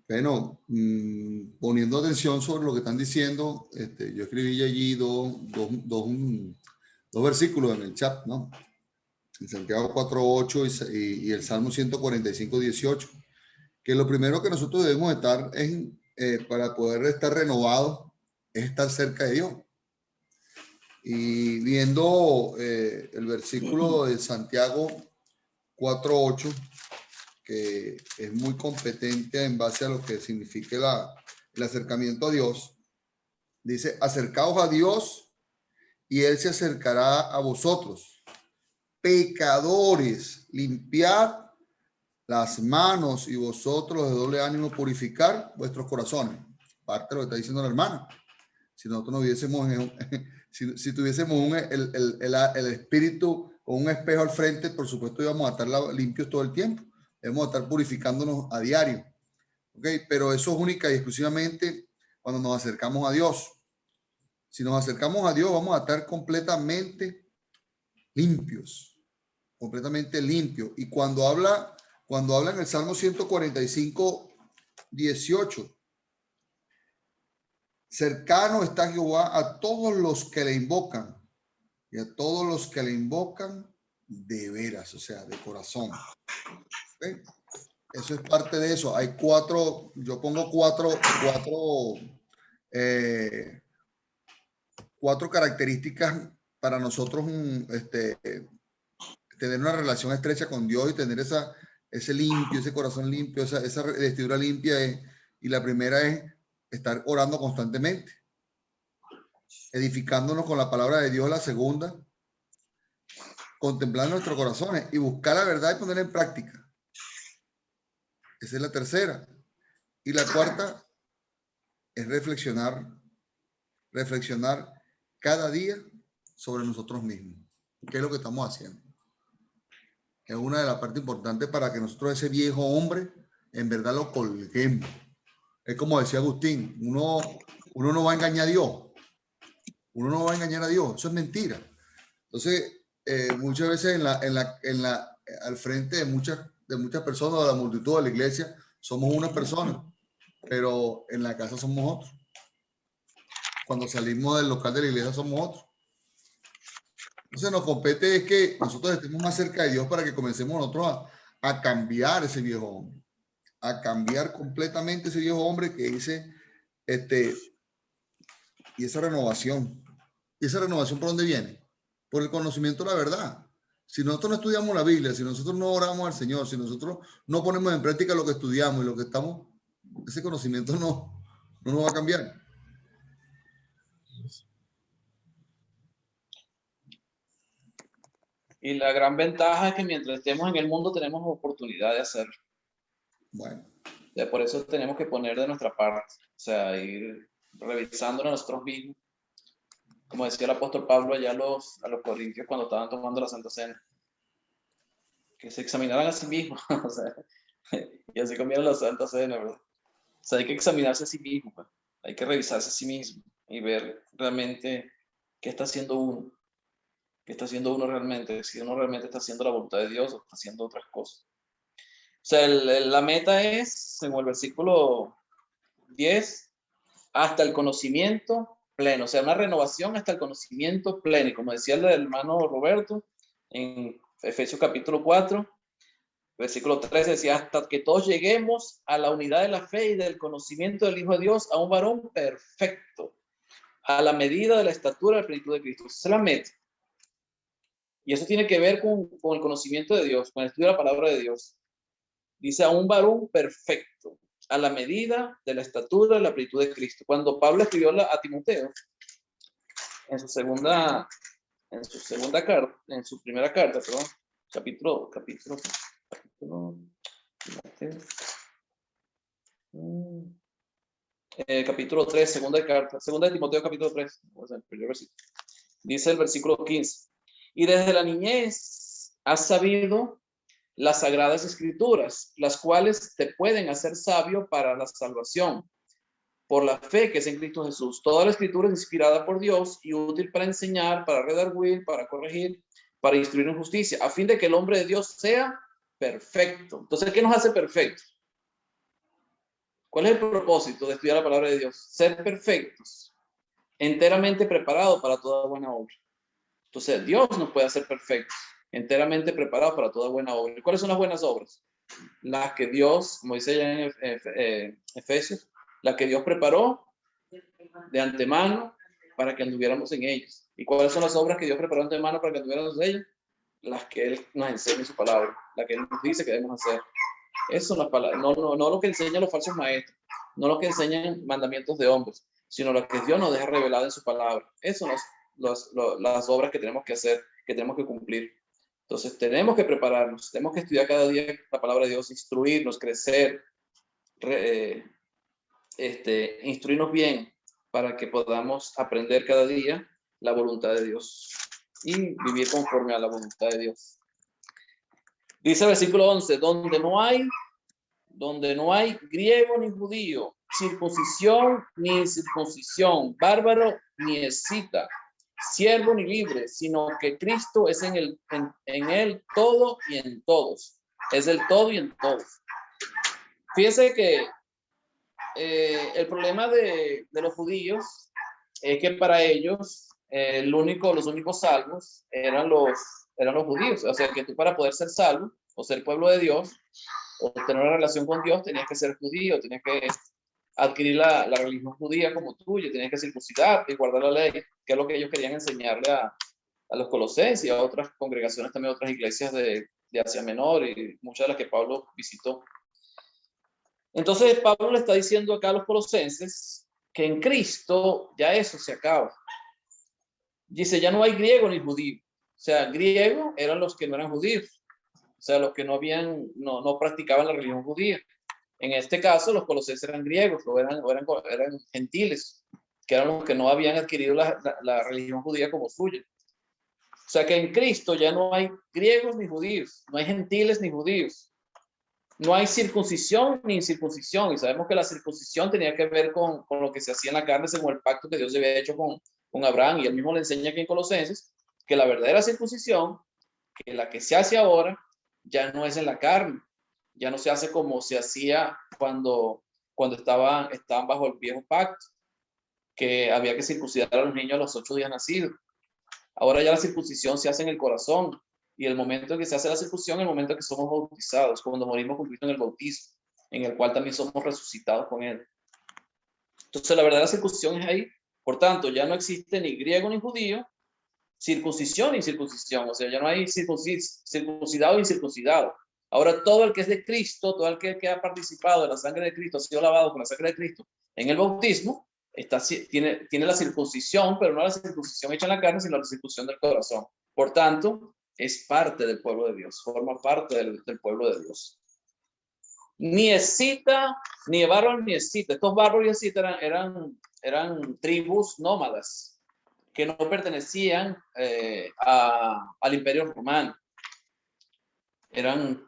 Bueno, poniendo atención sobre lo que están diciendo, yo escribí allí dos versículos en el chat, ¿no? En Santiago 4:8 y el Salmo 145:18, que lo primero que nosotros debemos estar para poder estar renovados es estar cerca de Dios. Y viendo el versículo de Santiago 4:8, que es muy competente en base a lo que significa el acercamiento a Dios, dice: acercaos a Dios y Él se acercará a vosotros. Pecadores, limpiad las manos y vosotros de doble ánimo purificar vuestros corazones. Parte de lo que está diciendo la hermana. Si nosotros no viésemos, si tuviésemos el espíritu o un espejo al frente, por supuesto íbamos a estar limpios todo el tiempo. Debemos estar purificándonos a diario. ¿Okay? Pero eso es única y exclusivamente cuando nos acercamos a Dios. Si nos acercamos a Dios, vamos a estar completamente limpios. Completamente limpios. Y cuando habla en el Salmo 145:18, cercano está Jehová a todos los que le invocan, y a todos los que le invocan de veras, o sea, de corazón. ¿Okay? Eso es parte de eso. Hay yo pongo cuatro características para nosotros tener una relación estrecha con Dios y tener ese limpio, ese corazón limpio, esa vestidura limpia. Y la primera es estar orando constantemente, edificándonos con la palabra de Dios. La segunda, contemplar nuestros corazones y buscar la verdad y ponerla en práctica. Esa es la tercera. Y la cuarta es reflexionar reflexionar cada día sobre nosotros mismos. ¿Qué es lo que estamos haciendo? Es una de las partes importantes para que nosotros ese viejo hombre en verdad lo colguemos. Es como decía Agustín, uno no va a engañar a Dios. Uno no va a engañar a Dios. Eso es mentira. Entonces, muchas veces al frente de muchas personas, de la multitud de la iglesia, somos una persona, pero en la casa somos otros. Cuando salimos del local de la iglesia somos otros. Entonces nos compete es que nosotros estemos más cerca de Dios para que comencemos nosotros a cambiar ese viejo hombre, a cambiar completamente ese viejo hombre que dice, y esa renovación. ¿Y esa renovación por dónde viene? Por el conocimiento de la verdad. Si nosotros no estudiamos la Biblia, si nosotros no oramos al Señor, si nosotros no ponemos en práctica lo que estudiamos y lo que estamos, ese conocimiento no nos va a cambiar. Y la gran ventaja es que mientras estemos en el mundo tenemos oportunidad de hacerlo. Bueno. Por eso tenemos que poner de nuestra parte, o sea, ir revisando a nosotros mismos. Como decía el apóstol Pablo allá a los corintios cuando estaban tomando la Santa Cena, que se examinaran a sí mismos, o sea, y así comieron la Santa Cena, ¿verdad? O sea, hay que examinarse a sí mismo, pues. Hay que revisarse a sí mismo y ver realmente qué está haciendo uno. ¿Qué está haciendo uno realmente? Si uno realmente está haciendo la voluntad de Dios o está haciendo otras cosas. O sea, la meta es, según el versículo 10, hasta el conocimiento pleno. O sea, una renovación hasta el conocimiento pleno. Y como decía el hermano Roberto, en Efesios capítulo 4, versículo 13, decía, hasta que todos lleguemos a la unidad de la fe y del conocimiento del Hijo de Dios, a un varón perfecto, a la medida de la estatura de la plenitud de Cristo. Esa es la meta. Y eso tiene que ver con el conocimiento de Dios, con el estudio de la palabra de Dios. Dice a un varón perfecto, a la medida de la estatura de la plenitud de Cristo. Cuando Pablo escribió a Timoteo, en su primera carta, perdón, capítulo 3, segunda de Timoteo capítulo 3, dice el versículo 15, y desde la niñez has sabido las sagradas escrituras, las cuales te pueden hacer sabio para la salvación, por la fe que es en Cristo Jesús. Toda la escritura es inspirada por Dios y útil para enseñar, para redarguir, para corregir, para instruir en justicia, a fin de que el hombre de Dios sea perfecto. Entonces, ¿qué nos hace perfectos? ¿Cuál es el propósito de estudiar la palabra de Dios? Ser perfectos, enteramente preparados para toda buena obra. Entonces, Dios nos puede hacer perfectos, enteramente preparados para toda buena obra. ¿Y cuáles son las buenas obras? Las que Dios, como dice allá en Efesios, las que Dios preparó de antemano para que anduviéramos en ellas. ¿Y cuáles son las obras que Dios preparó de antemano para que anduviéramos en ellas? Las que Él nos enseña en su palabra, las que Él nos dice que debemos hacer. Esas son las palabras, no lo que enseñan los falsos maestros, no lo que enseñan mandamientos de hombres, sino lo que Dios nos deja revelado en su palabra. Esas son las obras que tenemos que hacer, que tenemos que cumplir. Entonces tenemos que prepararnos, tenemos que estudiar cada día la palabra de Dios, instruirnos, crecer, instruirnos bien para que podamos aprender cada día la voluntad de Dios y vivir conforme a la voluntad de Dios. Dice el versículo 11, donde no hay griego ni judío, circuncisión ni incircuncisión, bárbaro ni escita, siervo ni libre, sino que Cristo es en él todo y en todos. Es el todo y en todos. Fíjese que el problema de los judíos es que para ellos los únicos salvos eran los judíos. O sea, que tú para poder ser salvo o ser pueblo de Dios o tener una relación con Dios tenías que ser judío, tenías que adquirir la religión judía como tuya, tenías que circuncidarte y guardar la ley, que es lo que ellos querían enseñarle a los colosenses y a otras congregaciones, también otras iglesias de Asia Menor y muchas de las que Pablo visitó. Entonces Pablo le está diciendo acá a los colosenses que en Cristo ya eso se acaba. Dice, ya no hay griego ni judío. O sea, griego eran los que no eran judíos. O sea, los que no practicaban la religión judía. En este caso, los colosenses eran griegos o eran gentiles. que eran los que no habían adquirido la religión judía como suya. O sea que en Cristo ya no hay griegos ni judíos, no hay gentiles ni judíos, no hay circuncisión ni incircuncisión. Y sabemos que la circuncisión tenía que ver con lo que se hacía en la carne según el pacto que Dios había hecho con Abraham. Y él mismo le enseña aquí en Colosenses que la verdadera circuncisión, que la que se hace ahora, ya no es en la carne, ya no se hace como se hacía cuando estaban bajo el viejo pacto, que había que circuncidar a los niños a los 8 días nacidos. Ahora ya la circuncisión se hace en el corazón, y el momento en que se hace la circuncisión es el momento en que somos bautizados, cuando morimos con Cristo en el bautismo, en el cual también somos resucitados con Él. Entonces la verdadera circuncisión es ahí. Por tanto, ya no existe ni griego ni judío, circuncisión ni incircuncisión. O sea, ya no hay circuncidado y incircuncidado. Ahora todo el que es de Cristo, todo el que ha participado de la sangre de Cristo, ha sido lavado con la sangre de Cristo en el bautismo, tiene la circuncisión, pero no la circuncisión hecha en la carne, sino la circuncisión del corazón. Por tanto, es parte del pueblo de Dios, forma parte del pueblo de Dios. Ni escita, ni bárbaro ni escita. Estos bárbaros y escitas eran tribus nómadas que no pertenecían al Imperio Romano. Eran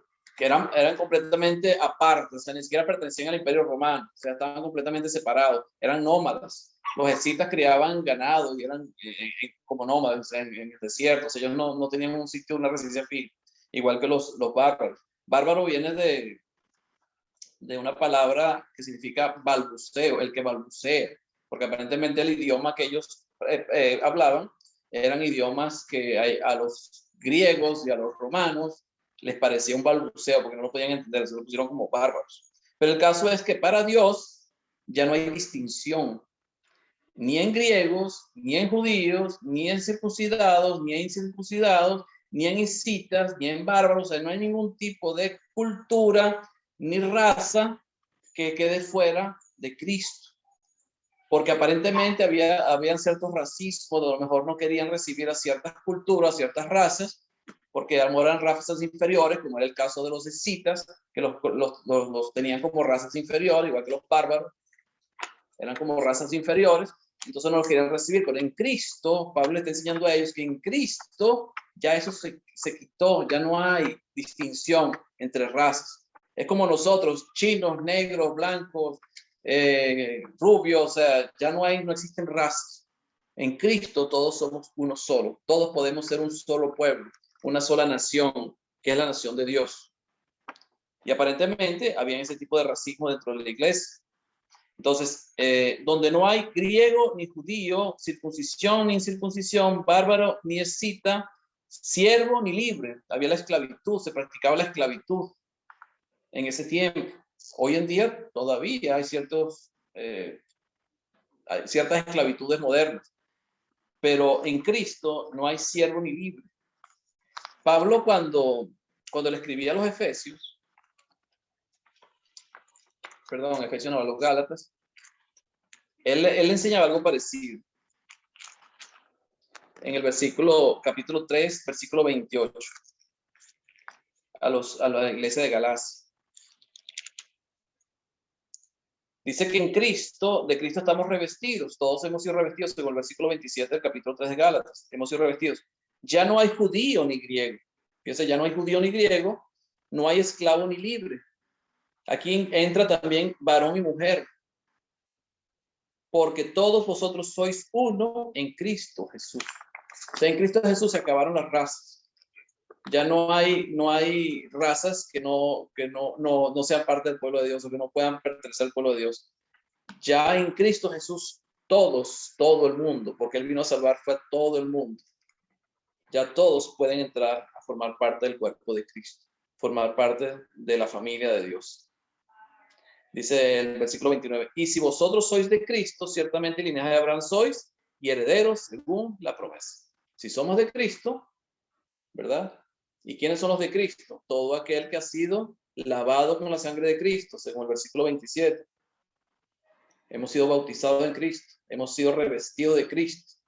completamente aparte, o sea, ni siquiera pertenecían al Imperio Romano, o sea, estaban completamente separados, eran nómadas. Los escitas criaban ganado y eran como nómadas, o sea, en el desierto, o sea, ellos no tenían un sitio, una residencia fija, igual que los bárbaros. Bárbaro viene de una palabra que significa balbuceo, el que balbucea, porque aparentemente el idioma que ellos hablaban eran idiomas que a los griegos y a los romanos les parecía un balbuceo porque no lo podían entender, se lo pusieron como bárbaros. Pero el caso es que para Dios ya no hay distinción, ni en griegos, ni en judíos, ni en circuncidados, ni en incircuncidados, ni en escitas, ni en bárbaros. O sea, no hay ningún tipo de cultura ni raza que quede fuera de Cristo. Porque aparentemente habían ciertos racismos, a lo mejor no querían recibir a ciertas culturas, a ciertas razas, porque eran razas inferiores, como era el caso de los escitas, que los tenían como razas inferiores, igual que los bárbaros, eran como razas inferiores, entonces no los querían recibir. Pero en Cristo, Pablo le está enseñando a ellos que en Cristo ya eso se quitó, ya no hay distinción entre razas. Es como nosotros, chinos, negros, blancos, rubios, o sea, ya no existen razas. En Cristo todos somos uno solo, todos podemos ser un solo pueblo, una sola nación, que es la nación de Dios. Y aparentemente había ese tipo de racismo dentro de la iglesia. Entonces, donde no hay griego ni judío, circuncisión ni incircuncisión, bárbaro ni escita, siervo ni libre, había la esclavitud, se practicaba la esclavitud en ese tiempo. Hoy en día todavía hay ciertas esclavitudes modernas, pero en Cristo no hay siervo ni libre. Pablo cuando le escribía a los Efesios, a los Gálatas, él enseñaba algo parecido. En el capítulo 3, versículo 28, a la iglesia de Galacia. Dice que de Cristo estamos revestidos, todos hemos sido revestidos, según el versículo 27 del capítulo 3 de Gálatas, hemos sido revestidos. Ya no hay judío ni griego. Fíjense, ya no hay judío ni griego, no hay esclavo ni libre. Aquí entra también varón y mujer. Porque todos vosotros sois uno en Cristo Jesús. O sea, en Cristo Jesús se acabaron las razas. Ya no hay razas que no sean parte del pueblo de Dios o que no puedan pertenecer al pueblo de Dios. Ya en Cristo Jesús todo el mundo, porque Él vino a salvar fue a todo el mundo. Ya todos pueden entrar a formar parte del cuerpo de Cristo, formar parte de la familia de Dios. Dice el versículo 29, y si vosotros sois de Cristo, ciertamente linaje de Abraham sois y herederos según la promesa. Si somos de Cristo, ¿verdad? ¿Y quiénes son los de Cristo? Todo aquel que ha sido lavado con la sangre de Cristo, según el versículo 27. Hemos sido bautizados en Cristo, hemos sido revestidos de Cristo.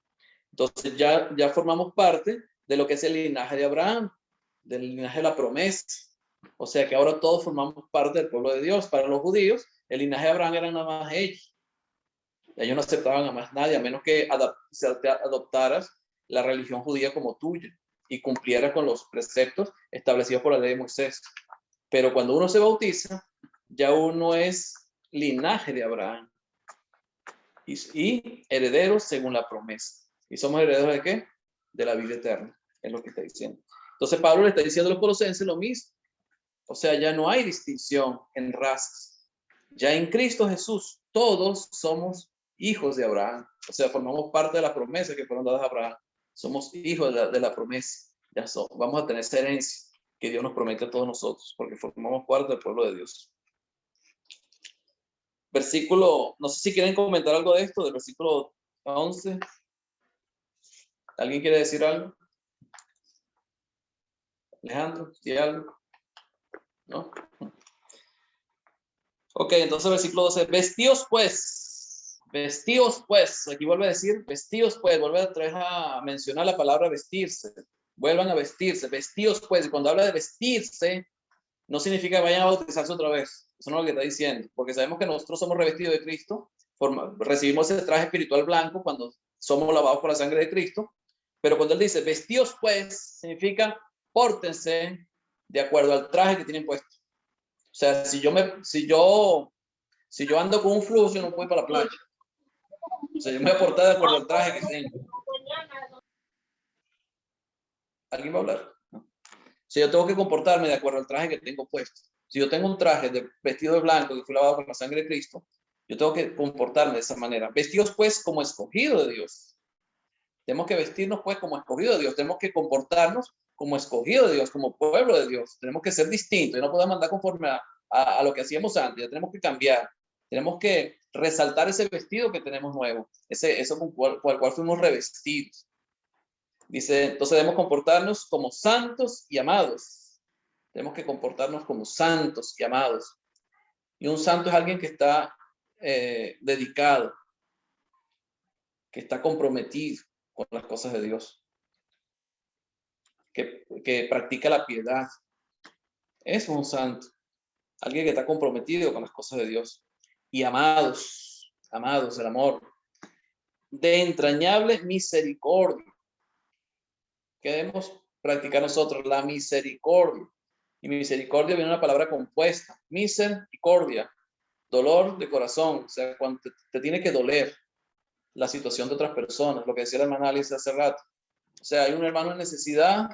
Entonces ya formamos parte de lo que es el linaje de Abraham, del linaje de la promesa. O sea que ahora todos formamos parte del pueblo de Dios. Para los judíos, el linaje de Abraham era nada más ellos. Ellos no aceptaban a más nadie, a menos que adoptaras la religión judía como tuya y cumplieras con los preceptos establecidos por la ley de Moisés. Pero cuando uno se bautiza, ya uno es linaje de Abraham y herederos según la promesa. ¿Y somos herederos de qué? De la vida eterna, es lo que está diciendo. Entonces Pablo le está diciendo a los colosenses lo mismo. O sea, ya no hay distinción en razas. Ya en Cristo Jesús todos somos hijos de Abraham. O sea, formamos parte de la promesa que fueron dadas a Abraham. Somos hijos de la promesa. Ya vamos a tener esa herencia que Dios nos promete a todos nosotros, porque formamos parte del pueblo de Dios. Versículo, no sé si quieren comentar algo de esto, del versículo 11. ¿Alguien quiere decir algo? Alejandro, ¿sí algo? ¿No? Ok, entonces versículo 12. Vestíos pues, aquí vuelve a decir, vestíos pues, vuelve otra vez a mencionar la palabra vestirse. Vuelvan a vestirse, vestíos pues. Y cuando habla de vestirse, no significa que vayan a bautizarse otra vez. Eso no es lo que está diciendo, porque sabemos que nosotros somos revestidos de Cristo, recibimos ese traje espiritual blanco cuando somos lavados por la sangre de Cristo. Pero cuando él dice vestíos pues, significa pórtense de acuerdo al traje que tienen puesto. O sea, si yo ando con un flujo, yo no puedo ir para la playa. O sea, yo me voy a portar de acuerdo al traje que tengo. ¿Alguien va a hablar? ¿No? O sea, yo tengo que comportarme de acuerdo al traje que tengo puesto. Si yo tengo un traje vestido de blanco que fue lavado con la sangre de Cristo, yo tengo que comportarme de esa manera. Vestidos pues como escogido de Dios. Tenemos que vestirnos pues como escogido de Dios. Tenemos que comportarnos como escogido de Dios, como pueblo de Dios. Tenemos que ser distintos y no podemos andar conforme a lo que hacíamos antes. Ya tenemos que cambiar. Tenemos que resaltar ese vestido que tenemos nuevo, eso con el cual fuimos revestidos. Dice, entonces debemos comportarnos como santos y amados. Tenemos que comportarnos como santos y amados. Y un santo es alguien que está dedicado, que está comprometido con las cosas de Dios, que practica la piedad. Eso es un santo. Alguien que está comprometido con las cosas de Dios. Y amados, el amor. De entrañable misericordia. ¿Qué debemos practicar nosotros? La misericordia. Y misericordia viene una palabra compuesta. Misericordia. Dolor de corazón. O sea, cuando te tiene que doler la situación de otras personas. Lo que decía la hermana Alice hace rato. O sea, hay un hermano en necesidad.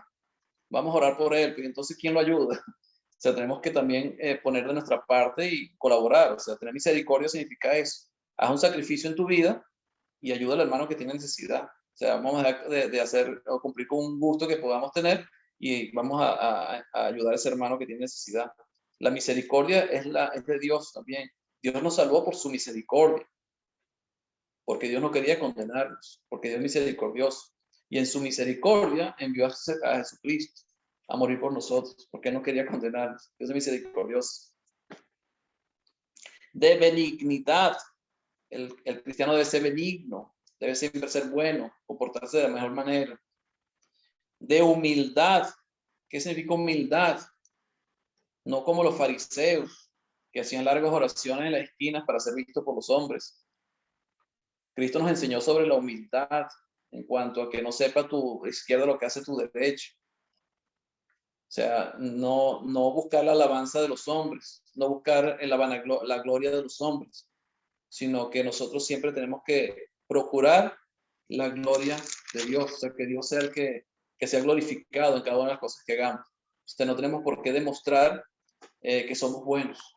Vamos a orar por él. Pero entonces, ¿quién lo ayuda? O sea, tenemos que también poner de nuestra parte y colaborar. O sea, tener misericordia significa eso. Haz un sacrificio en tu vida y ayuda al hermano que tiene necesidad. O sea, vamos a dejar de hacer o cumplir con un gusto que podamos tener y vamos a ayudar a ese hermano que tiene necesidad. La misericordia es de Dios también. Dios nos salvó por su misericordia, porque Dios no quería condenarnos, porque Dios es misericordioso. Y en su misericordia envió a Jesucristo a morir por nosotros, porque no quería condenarnos. Dios es misericordioso. De benignidad. El cristiano debe ser benigno, debe siempre ser bueno, comportarse de la mejor manera. De humildad. ¿Qué significa humildad? No como los fariseos, que hacían largas oraciones en las esquinas para ser vistos por los hombres. Cristo nos enseñó sobre la humildad en cuanto a que no sepa tu izquierda lo que hace tu derecho. O sea, no buscar la alabanza de los hombres, no buscar la gloria de los hombres, sino que nosotros siempre tenemos que procurar la gloria de Dios, o sea, que Dios sea el que sea glorificado en cada una de las cosas que hagamos. O sea, no tenemos por qué demostrar que somos buenos,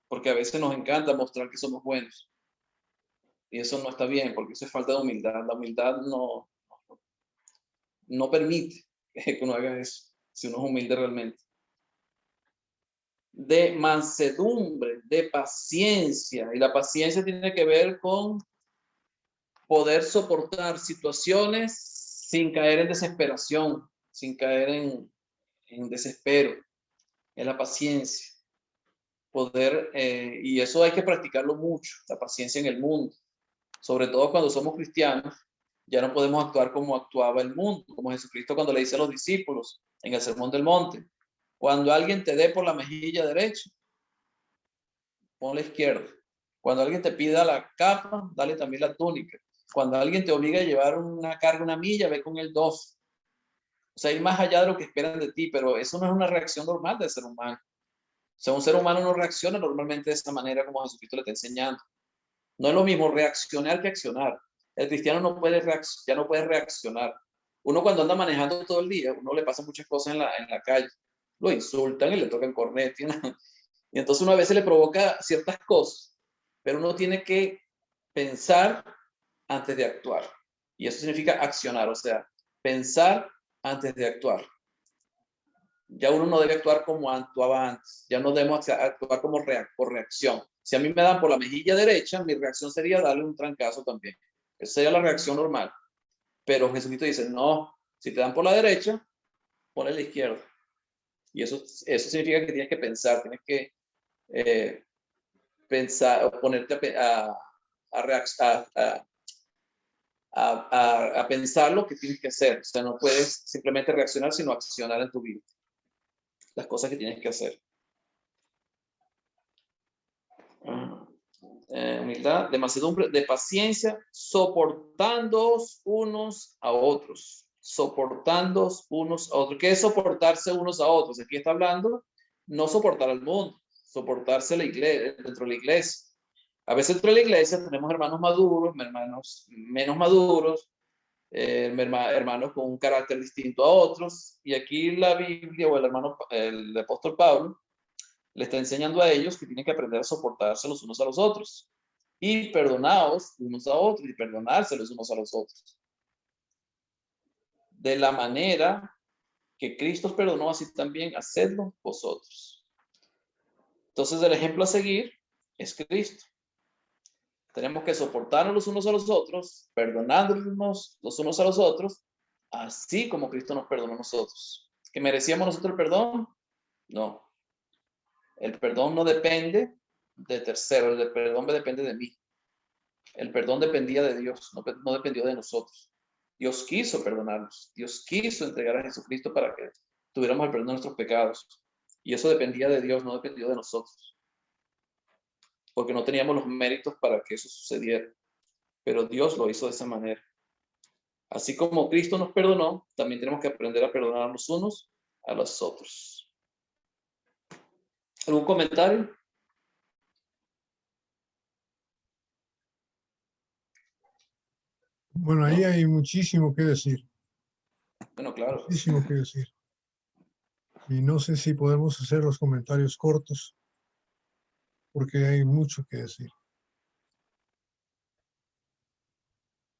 porque a veces nos encanta mostrar que somos buenos. Y eso no está bien, porque eso es falta de humildad. La humildad no permite que uno haga eso, si uno es humilde realmente. De mansedumbre, de paciencia. Y la paciencia tiene que ver con poder soportar situaciones sin caer en desesperación, sin caer en desespero. Es la paciencia. Poder, y eso hay que practicarlo mucho, la paciencia en el mundo. Sobre todo cuando somos cristianos, ya no podemos actuar como actuaba el mundo, como Jesucristo cuando le dice a los discípulos en el Sermón del Monte: cuando alguien te dé por la mejilla derecha, pon la izquierda. Cuando alguien te pida la capa, dale también la túnica. Cuando alguien te obliga a llevar una carga, una milla, ve con el 2. O sea, ir más allá de lo que esperan de ti, pero eso no es una reacción normal del ser humano. O sea, un ser humano no reacciona normalmente de esta manera como Jesucristo le está enseñando. No es lo mismo reaccionar que accionar. El cristiano no puede ya no puede reaccionar. Uno cuando anda manejando todo el día, uno le pasa muchas cosas en la calle. Lo insultan y le tocan corneta. Y entonces uno a veces le provoca ciertas cosas, pero uno tiene que pensar antes de actuar. Y eso significa accionar, o sea, pensar antes de actuar. Ya uno no debe actuar como actuaba antes. Ya no debemos actuar como por reacción. Si a mí me dan por la mejilla derecha, mi reacción sería darle un trancazo también. Esa sería la reacción normal. Pero Jesucristo dice, no, si te dan por la derecha, ponle la izquierda. Y eso significa que tienes que pensar, tienes que pensar o ponerte a pensar lo que tienes que hacer. O sea, no puedes simplemente reaccionar, sino accionar en tu vida. Las cosas que tienes que hacer. Humildad, de mansedumbre, de paciencia, soportándoos unos a otros. Soportándoos unos a otros. ¿Qué es soportarse unos a otros? Aquí está hablando no soportar al mundo, soportarse la iglesia, dentro de la iglesia. A veces dentro de la iglesia tenemos hermanos maduros, hermanos menos maduros, hermanos con un carácter distinto a otros. Y aquí la Biblia o el apóstol Pablo le está enseñando a ellos que tienen que aprender a soportarse los unos a los otros y perdonaos unos a otros y perdonarse los unos a los otros. De la manera que Cristo os perdonó, así también hacedlo vosotros. Entonces el ejemplo a seguir es Cristo. Tenemos que soportarnos los unos a los otros, perdonándonos los unos a los otros, así como Cristo nos perdonó a nosotros. ¿Que merecíamos nosotros el perdón? No. El perdón no depende de terceros, el perdón depende de mí. El perdón dependía de Dios, no dependió de nosotros. Dios quiso perdonarnos. Dios quiso entregar a Jesucristo para que tuviéramos el perdón de nuestros pecados. Y eso dependía de Dios, no dependió de nosotros. Porque no teníamos los méritos para que eso sucediera. Pero Dios lo hizo de esa manera. Así como Cristo nos perdonó, también tenemos que aprender a perdonar los unos a los otros. ¿Algún comentario? Bueno, ahí hay muchísimo que decir. Bueno, claro. Muchísimo que decir. Y no sé si podemos hacer los comentarios cortos, porque hay mucho que decir.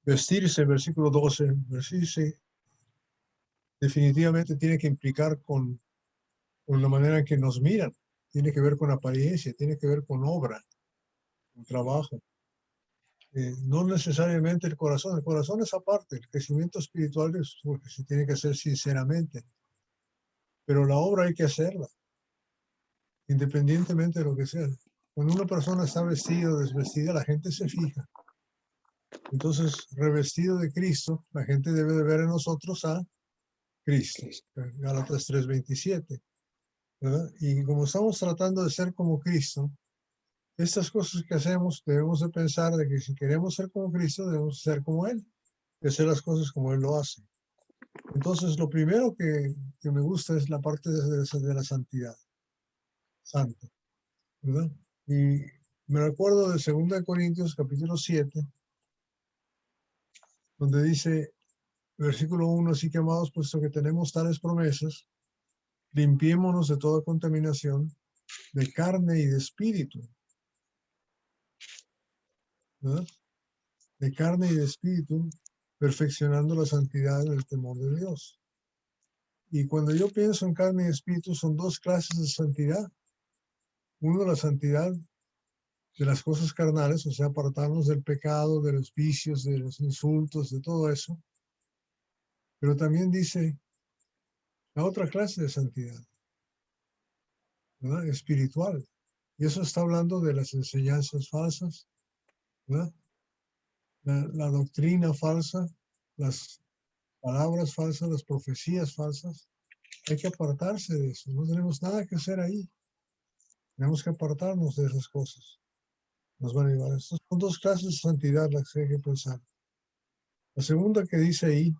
Vestirse, versículo 12, vestirse definitivamente tiene que implicar con la manera en que nos miran, tiene que ver con apariencia, tiene que ver con obra, con trabajo. No necesariamente el corazón es aparte, el crecimiento espiritual es porque se tiene que hacer sinceramente, pero la obra hay que hacerla, independientemente de lo que sea. Cuando una persona está vestida o desvestida, la gente se fija. Entonces, revestido de Cristo, la gente debe de ver en nosotros a Cristo. Gálatas 3:27. ¿Verdad? Y como estamos tratando de ser como Cristo, estas cosas que hacemos debemos de pensar de que si queremos ser como Cristo, debemos ser como Él, de hacer las cosas como Él lo hace. Entonces, lo primero que me gusta es la parte de la santidad, santo, ¿verdad? Y me recuerdo de 2 Corintios capítulo 7, donde dice, versículo 1, así que amados, puesto que tenemos tales promesas, limpiémonos de toda contaminación, de carne y de espíritu, ¿verdad? De carne y de espíritu, perfeccionando la santidad en el temor de Dios. Y cuando yo pienso en carne y espíritu, son dos clases de santidad. Uno, la santidad de las cosas carnales, o sea, apartarnos del pecado, de los vicios, de los insultos, de todo eso. Pero también dice la otra clase de santidad, ¿verdad? Espiritual. Y eso está hablando de las enseñanzas falsas, ¿verdad? La doctrina falsa, las palabras falsas, las profecías falsas. Hay que apartarse de eso. No tenemos nada que hacer ahí. Tenemos que apartarnos de esas cosas. nos van a llevar. Estas son dos clases de santidad las que hay que pensar. La segunda que dice ahí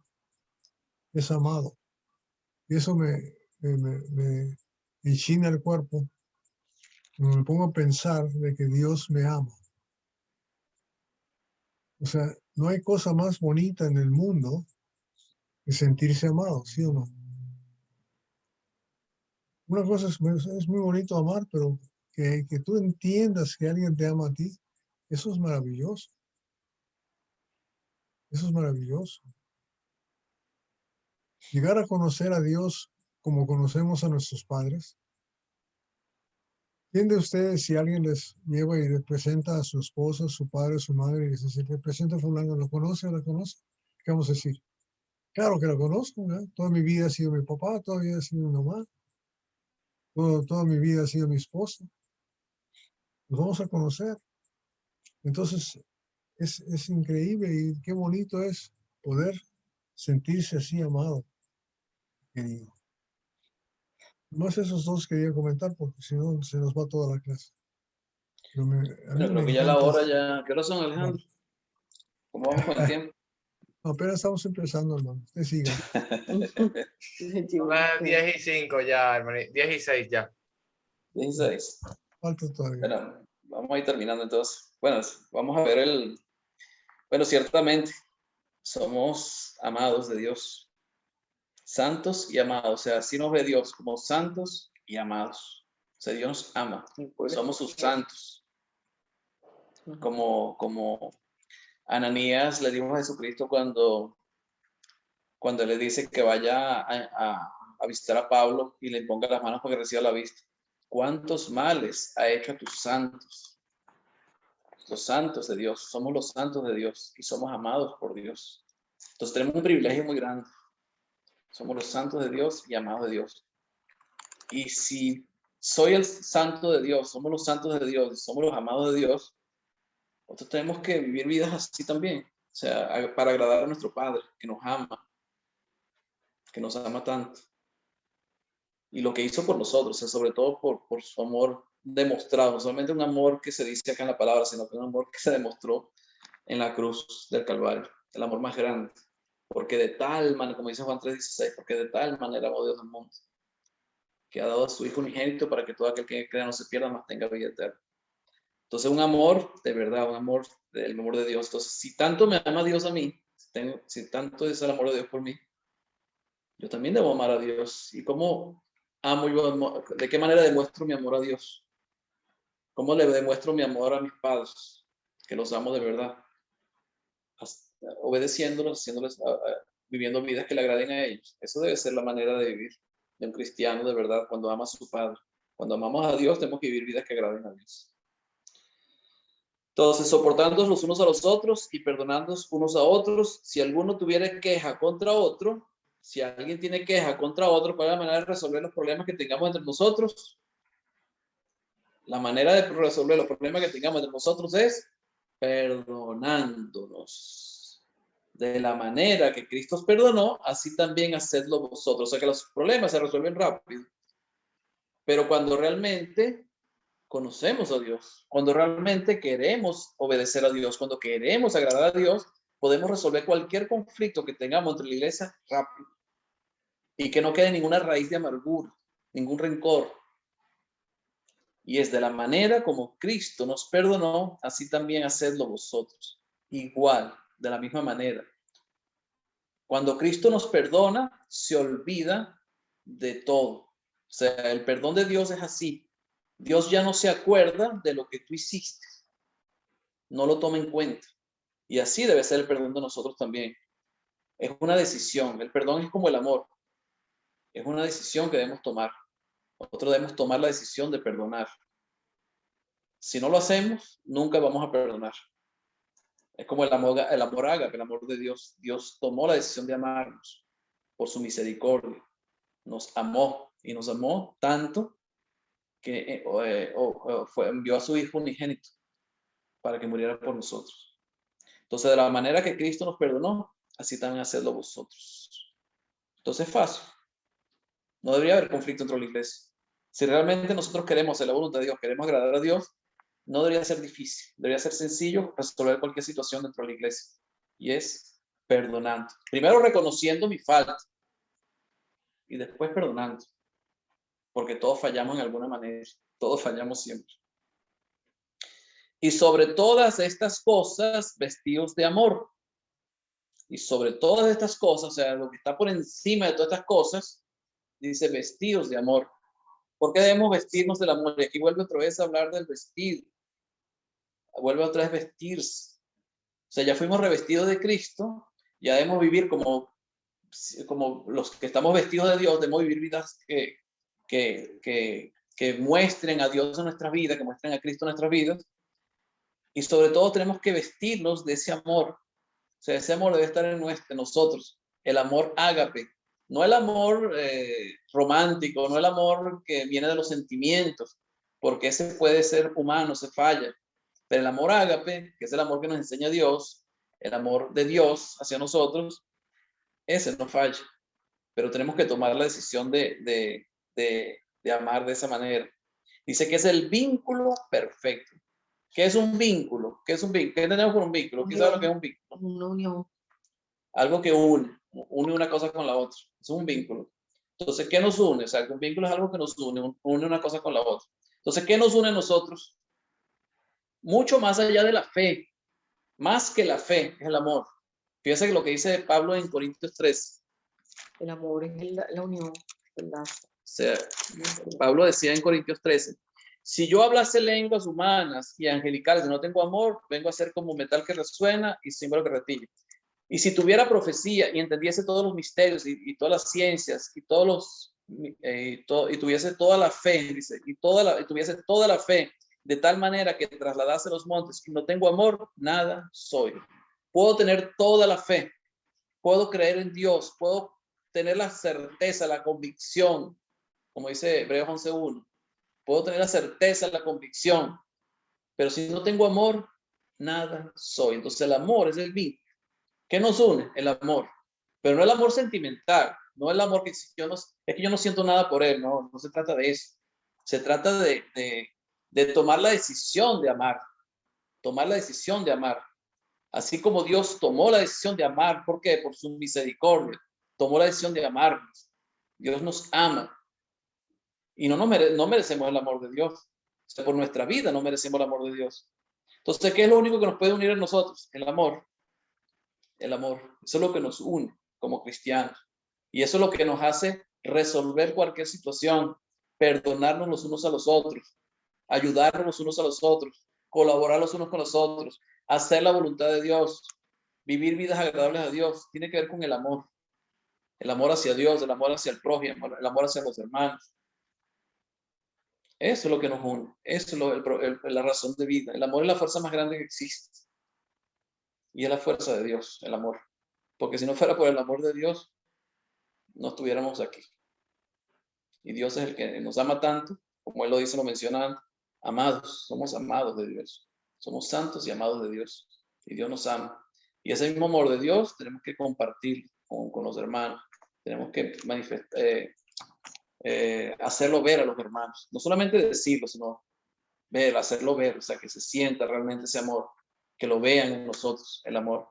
es amado. Y eso me enchina el cuerpo. Me pongo a pensar de que Dios me ama. O sea, no hay cosa más bonita en el mundo que sentirse amado, ¿sí o no? Una cosa es muy bonito amar, pero que tú entiendas que alguien te ama a ti, eso es maravilloso. Eso es maravilloso. Llegar a conocer a Dios como conocemos a nuestros padres. ¿Quién de ustedes, si alguien les lleva y le presenta a su esposa, su padre, su madre, y les dice, te presento a fulano, ¿lo conoce o la conoce? ¿Qué vamos a decir? Claro que lo conozco, ¿verdad? Toda mi vida ha sido mi papá, toda mi vida ha sido mi mamá, toda mi vida ha sido mi esposa. Los vamos a conocer. Entonces, es increíble y qué bonito es poder sentirse así amado, querido. Más esos dos quería comentar porque si no se nos va toda la clase. Pero a mí Bueno, creo me que ya la encanta. hora ya. ¿Qué hora son, Alejandro? ¿Cómo vamos con el tiempo? Apenas estamos empezando, hermano. Usted siga. Son 10:05 ya, hermano. 10:06 ya. 16. Falta todavía. Bueno, vamos a ir terminando entonces. Bueno, vamos a ver el... Bueno, ciertamente somos amados de Dios. Santos y amados. O sea, así nos ve Dios como santos y amados. O sea, Dios nos ama. Somos sus santos. Como Ananías le dijo a Jesucristo cuando le dice que vaya a visitar a Pablo y le ponga las manos para que reciba la vista. ¿Cuántos males ha hecho a tus santos? Los santos de Dios, somos los santos de Dios y somos amados por Dios. Entonces tenemos un privilegio muy grande. Somos los santos de Dios y amados de Dios. Y si soy el santo de Dios, somos los santos de Dios, somos los amados de Dios, nosotros tenemos que vivir vidas así también. O sea, para agradar a nuestro Padre, que nos ama tanto. Y lo que hizo por nosotros, o sea, sobre todo por su amor demostrado, no solamente un amor que se dice acá en la palabra, sino que un amor que se demostró en la cruz del Calvario, el amor más grande. Porque de tal manera, como dice Juan 3:16, porque de tal manera amó Dios al mundo, que ha dado a su Hijo unigénito para que todo aquel que crea no se pierda, mas tenga vida eterna. Entonces, un amor de verdad, un amor del amor de Dios. Entonces, si tanto me ama Dios a mí, si tanto es el amor de Dios por mí, yo también debo amar a Dios. ¿Y cómo amo yo? ¿De qué manera demuestro mi amor a Dios? ¿Cómo le demuestro mi amor a mis padres? Que los amo de verdad. Obedeciéndolos, viviendo vidas que le agraden a ellos. Eso debe ser la manera de vivir de un cristiano de verdad cuando ama a su Padre. Cuando amamos a Dios, tenemos que vivir vidas que agraden a Dios. Entonces, soportándonos los unos a los otros y perdonándonos unos a otros. Si alguno tuviera queja contra otro, si alguien tiene queja contra otro, ¿cuál es la manera de resolver los problemas que tengamos entre nosotros? La manera de resolver los problemas que tengamos entre nosotros es perdonándonos. De la manera que Cristo os perdonó, así también hacedlo vosotros. O sea que los problemas se resuelven rápido. Pero cuando realmente conocemos a Dios, cuando realmente queremos obedecer a Dios, cuando queremos agradar a Dios, podemos resolver cualquier conflicto que tengamos entre la iglesia rápido y que no quede ninguna raíz de amargura, ningún rencor. Y es de la manera como Cristo nos perdonó, así también hacedlo vosotros. Igual, de la misma manera. Cuando Cristo nos perdona, se olvida de todo. O sea, el perdón de Dios es así. Dios ya no se acuerda de lo que tú hiciste. No lo toma en cuenta. Y así debe ser el perdón de nosotros también. Es una decisión. El perdón es como el amor. Es una decisión que debemos tomar. Nosotros debemos tomar la decisión de perdonar. Si no lo hacemos, nunca vamos a perdonar. Es como el amor ágape, el amor de Dios. Dios tomó la decisión de amarnos por su misericordia. Nos amó y nos amó tanto que envió a su Hijo unigénito para que muriera por nosotros. Entonces, de la manera que Cristo nos perdonó, así también hacedlo vosotros. Entonces es fácil. No debería haber conflicto entre la iglesia. Si realmente nosotros queremos hacer la voluntad de Dios, queremos agradar a Dios, no debería ser difícil, debería ser sencillo resolver cualquier situación dentro de la iglesia. Y es perdonando. Primero reconociendo mi falta y después perdonando. Porque todos fallamos en alguna manera, todos fallamos siempre. Y sobre todas estas cosas, vestidos de amor. Y sobre todas estas cosas, o sea, lo que está por encima de todas estas cosas, dice vestidos de amor. ¿Por qué debemos vestirnos del amor? Y aquí vuelve otra vez a hablar del vestido. Vuelve otra vez vestirse. O sea, ya fuimos revestidos de Cristo, ya debemos vivir como los que estamos vestidos de Dios, debemos vivir vidas que muestren a Dios en nuestras vidas, que muestren a Cristo en nuestras vidas. Y sobre todo tenemos que vestirnos de ese amor. O sea, ese amor debe estar en nosotros. El amor ágape. No el amor romántico, no el amor que viene de los sentimientos, porque ese puede ser humano, se falla. Pero el amor ágape, que es el amor que nos enseña Dios, el amor de Dios hacia nosotros, ese no falla. Pero tenemos que tomar la decisión de amar de esa manera. Dice que es el vínculo perfecto. ¿Qué es un vínculo? ¿Qué es un vínculo? ¿Qué tenemos por un vínculo? ¿Qué sabe lo que es un vínculo? Una unión. Algo que une una cosa con la otra. Es un vínculo. Entonces, ¿qué nos une? O sea, un vínculo es algo que nos une una cosa con la otra. Entonces, ¿qué nos une a nosotros? Mucho más allá de la fe, más que la fe, es el amor. Fíjense lo que dice Pablo en Corintios 3. El amor es la unión, ¿verdad? O sea, Pablo decía en Corintios 13, si yo hablase lenguas humanas y angelicales y no tengo amor, vengo a ser como metal que resuena y símbolo que retilla. Y si tuviera profecía y entendiese todos los misterios y todas las ciencias y y tuviese toda la fe, dice, y tuviese toda la fe de tal manera que trasladase los montes y no tengo amor, nada soy. Puedo tener toda la fe, puedo creer en Dios, puedo tener la certeza, la convicción, como dice Hebreos 11:1. Puedo tener la certeza, la convicción, pero si no tengo amor, nada soy. Entonces el amor es el vínculo. ¿Qué nos une? El amor. Pero no el amor sentimental, no el amor que es que yo no siento nada por él, no se trata de eso. Se trata de tomar la decisión de amar, tomar la decisión de amar. Así como Dios tomó la decisión de amar, ¿por qué? Por su misericordia, tomó la decisión de amarnos. Dios nos ama y no merecemos el amor de Dios. O sea, por nuestra vida no merecemos el amor de Dios. Entonces, ¿qué es lo único que nos puede unir a nosotros? El amor. El amor. Eso es lo que nos une como cristianos. Y eso es lo que nos hace resolver cualquier situación, perdonarnos los unos a los otros, ayudarnos los unos a los otros, colaborar los unos con los otros, hacer la voluntad de Dios, vivir vidas agradables a Dios. Tiene que ver con el amor. El amor hacia Dios, el amor hacia el prójimo, el amor hacia los hermanos. Eso es lo que nos une. Eso es la razón de vida. El amor es la fuerza más grande que existe. Y es la fuerza de Dios, el amor. Porque si no fuera por el amor de Dios, no estuviéramos aquí. Y Dios es el que nos ama tanto, como Él lo dice, lo menciona antes, amados, somos amados de Dios. Somos santos y amados de Dios. Y Dios nos ama. Y ese mismo amor de Dios tenemos que compartir con los hermanos. Tenemos que hacerlo ver a los hermanos. No solamente decirlo, sino hacerlo ver. O sea, que se sienta realmente ese amor. Que lo vean en nosotros, el amor.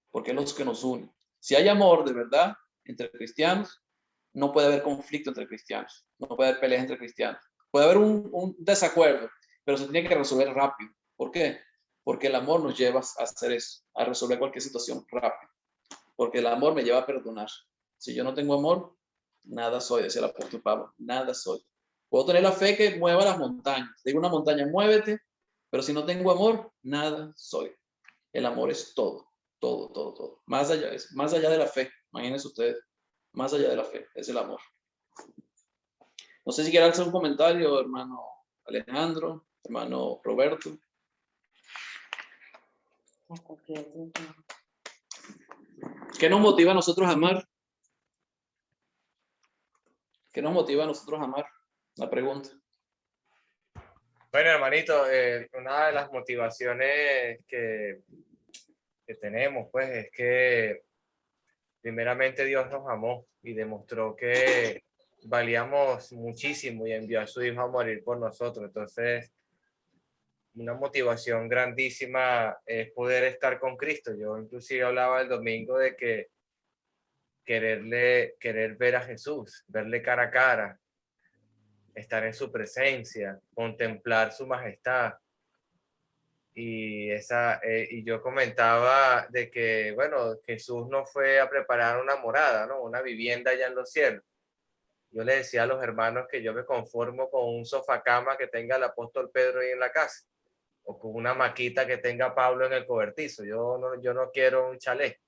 Porque es lo que nos une. Si hay amor de verdad entre cristianos, no puede haber conflicto entre cristianos, no puede haber peleas entre cristianos. Puede haber un desacuerdo, pero se tiene que resolver rápido. ¿Por qué? Porque el amor nos lleva a hacer eso, a resolver cualquier situación rápido. Porque el amor me lleva a perdonar. Si yo no tengo amor, nada soy, decía el apóstol Pablo, nada soy. Puedo tener la fe que mueva las montañas. Digo una montaña, muévete, pero si no tengo amor, nada soy. El amor es todo. Todo. Más allá de la fe, imagínense ustedes, más allá de la fe, es el amor. No sé si quieren hacer un comentario, hermano Alejandro, hermano Roberto. ¿Qué nos motiva a nosotros a amar? ¿Qué nos motiva a nosotros a amar? La pregunta. Bueno, hermanito, una de las motivaciones que tenemos, pues, es que primeramente Dios nos amó y demostró que valíamos muchísimo y envió a su Hijo a morir por nosotros. Entonces, una motivación grandísima es poder estar con Cristo. Yo inclusive hablaba el domingo de que querer ver a Jesús, verle cara a cara, estar en su presencia, contemplar su majestad. Y yo comentaba de que, bueno, Jesús no fue a preparar una morada, ¿no? Una vivienda allá en los cielos. Yo le decía a los hermanos que yo me conformo con un sofá cama que tenga el apóstol Pedro ahí en la casa, o con una maquita que tenga Pablo en el cobertizo. Yo no quiero un chalet.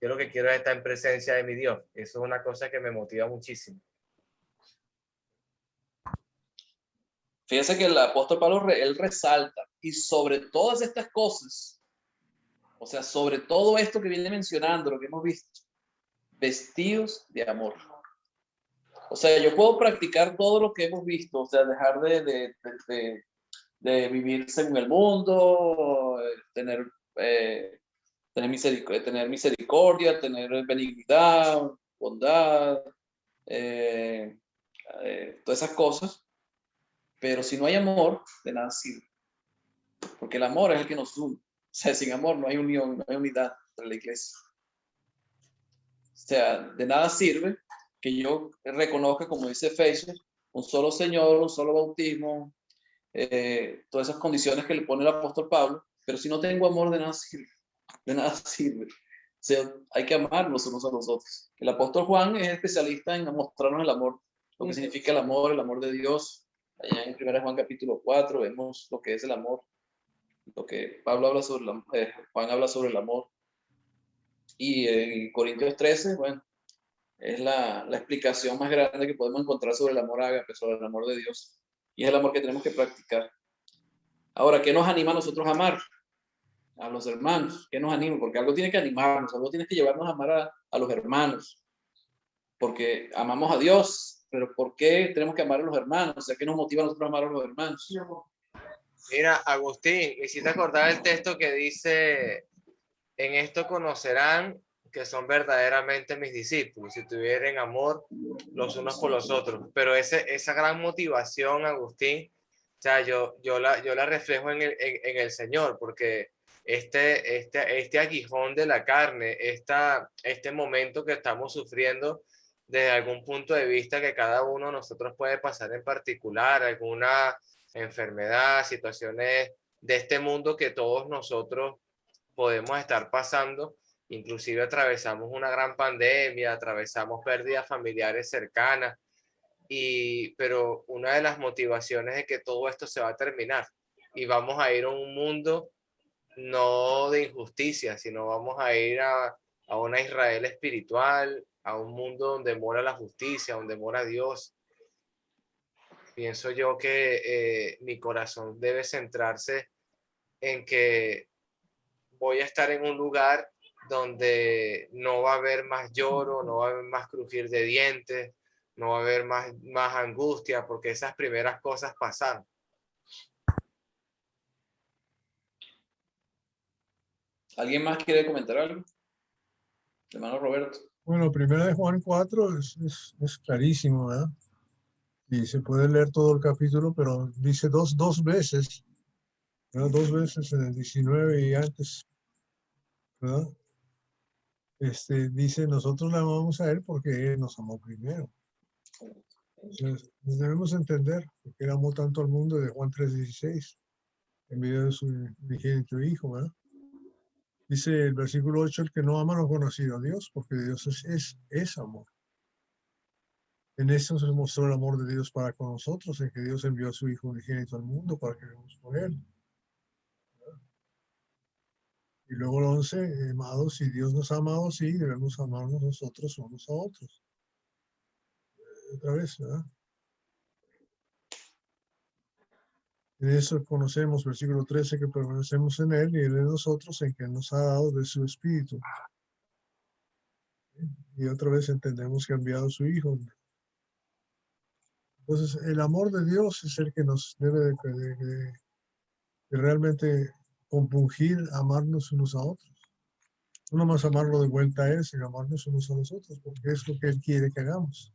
Yo lo que quiero es estar en presencia de mi Dios. Eso es una cosa que me motiva muchísimo. Fíjense que el apóstol Pablo, él resalta, y sobre todas estas cosas, o sea, sobre todo esto que viene mencionando, lo que hemos visto, vestidos de amor. O sea, yo puedo practicar todo lo que hemos visto, o sea, dejar de vivir según el mundo, tener misericordia, tener benignidad, bondad, todas esas cosas. Pero si no hay amor, de nada sirve. Porque el amor es el que nos une. O sea, sin amor no hay unión, no hay unidad entre la iglesia. O sea, de nada sirve que yo reconozca, como dice Efesios, un solo Señor, un solo bautismo, todas esas condiciones que le pone el apóstol Pablo, pero si no tengo amor, de nada sirve. De nada sirve. O sea, hay que amarnos unos a los otros. El apóstol Juan es especialista en mostrarnos el amor, lo que significa el amor de Dios. Allá en 1 Juan capítulo 4 vemos lo que es el amor, lo que Pablo habla sobre Juan habla sobre el amor. Y en Corintios 13, bueno, es la explicación más grande que podemos encontrar sobre el amor ágape, sobre el amor de Dios. Y es el amor que tenemos que practicar. Ahora, ¿qué nos anima a nosotros a amar? A los hermanos. ¿Qué nos anima? Porque algo tiene que animarnos, algo tiene que llevarnos a amar a los hermanos. Porque amamos a Dios, pero ¿por qué tenemos que amar a los hermanos? O sea, ¿qué nos motiva a nosotros a amar a los hermanos? Mira, Agustín, me hiciste acordar el texto que dice, en esto conocerán que son verdaderamente mis discípulos, si tuvieren amor los unos por los otros. Pero esa gran motivación, Agustín, o sea, yo la reflejo en el Señor, porque este aguijón de la carne, este momento que estamos sufriendo, desde algún punto de vista que cada uno de nosotros puede pasar en particular, alguna enfermedad, situaciones de este mundo que todos nosotros podemos estar pasando, inclusive atravesamos una gran pandemia, atravesamos pérdidas familiares cercanas, pero una de las motivaciones es que todo esto se va a terminar y vamos a ir a un mundo no de injusticia, sino vamos a ir a una Israel espiritual, a un mundo donde mora la justicia, donde mora Dios. Pienso yo que mi corazón debe centrarse en que voy a estar en un lugar donde no va a haber más lloro, no va a haber más crujir de dientes, no va a haber más angustia, porque esas primeras cosas pasaron. ¿Alguien más quiere comentar algo? Hermano Roberto. Bueno, primera de Juan 4 es clarísimo, ¿verdad? Y se puede leer todo el capítulo, pero dice dos veces, ¿verdad? 2 veces en el 19 y antes, ¿verdad? Dice, nosotros le amamos a Él porque Él nos amó primero. Entonces, debemos entender porque Él amó tanto al mundo de Juan 3:16, en medio de su unigénito Hijo, ¿verdad? Dice el versículo 8, el que no ama no ha conocido a Dios, porque Dios es amor. En eso se mostró el amor de Dios para con nosotros, en que Dios envió a su Hijo unigénito al mundo para que vivamos por Él. Y luego el 11, amados, si Dios nos ha amado, sí, debemos amarnos nosotros unos a otros. Otra vez, ¿verdad? En eso conocemos, versículo 13, que permanecemos en Él y Él en nosotros, en que nos ha dado de su Espíritu. Y otra vez entendemos que ha enviado a su Hijo. Entonces, el amor de Dios es el que nos debe de realmente compungir, amarnos unos a otros. No nomás amarlo de vuelta a Él, sino amarnos unos a los otros, porque es lo que Él quiere que hagamos.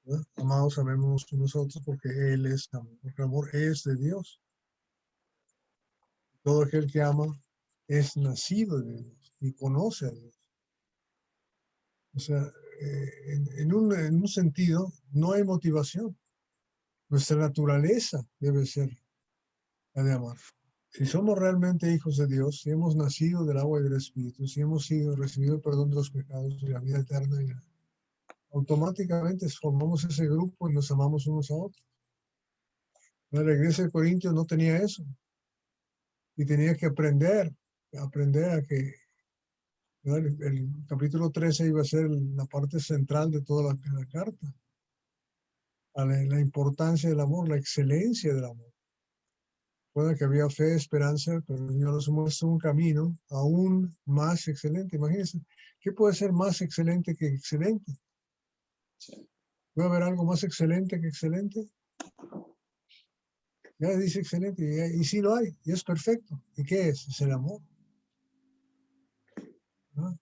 ¿Verdad? Amados, amémonos unos a otros porque Él es amor, porque el amor es de Dios. Todo aquel que ama es nacido de Dios y conoce a Dios. O sea, en un sentido, no hay motivación. Nuestra naturaleza debe ser la de amar. Si somos realmente hijos de Dios, si hemos nacido del agua y del Espíritu, si hemos recibido el perdón de los pecados y la vida eterna, automáticamente formamos ese grupo y nos amamos unos a otros. La iglesia de Corintios no tenía eso. Y tenía que aprender a que el capítulo 13 iba a ser la parte central de toda la carta. A la importancia del amor, la excelencia del amor. Recuerda que había fe, esperanza, pero el Señor nos muestra un camino aún más excelente. Imagínense, ¿qué puede ser más excelente que excelente? Sí. ¿Puede haber algo más excelente que excelente? Ya dice excelente, y sí lo hay, y es perfecto. ¿Y qué es? Es el amor. ¿No?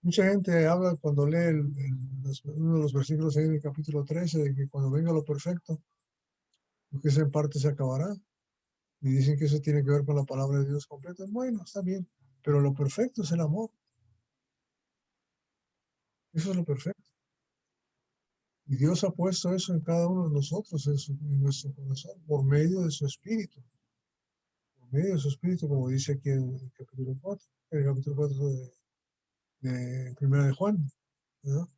Mucha gente habla cuando lee uno de los versículos ahí del capítulo 13, de que cuando venga lo perfecto, porque esa en parte se acabará. Y dicen que eso tiene que ver con la palabra de Dios completa. Bueno, está bien, pero lo perfecto es el amor. Eso es lo perfecto. Y Dios ha puesto eso en cada uno de nosotros, en nuestro corazón, por medio de su Espíritu. Por medio de su Espíritu, como dice aquí en el capítulo 4, el capítulo 4 de Primera de Juan. ¿No?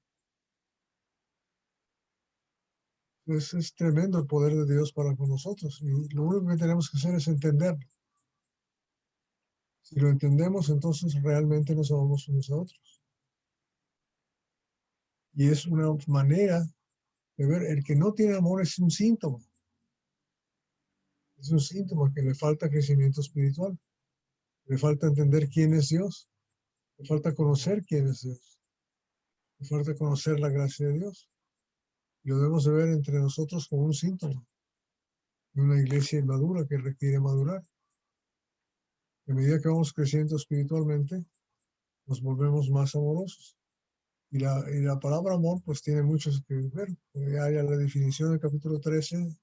Es tremendo el poder de Dios para con nosotros. Y lo único que tenemos que hacer es entenderlo. Si lo entendemos, entonces realmente nos amamos unos a otros. Y es una manera de ver, el que no tiene amor es un síntoma. Es un síntoma que le falta crecimiento espiritual. Le falta entender quién es Dios. Le falta conocer quién es Dios. Le falta conocer la gracia de Dios. Y lo debemos de ver entre nosotros como un síntoma de una iglesia inmadura que requiere madurar. A medida que vamos creciendo espiritualmente, nos volvemos más amorosos. Y la palabra amor pues tiene mucho que ver. Ya la definición del capítulo 13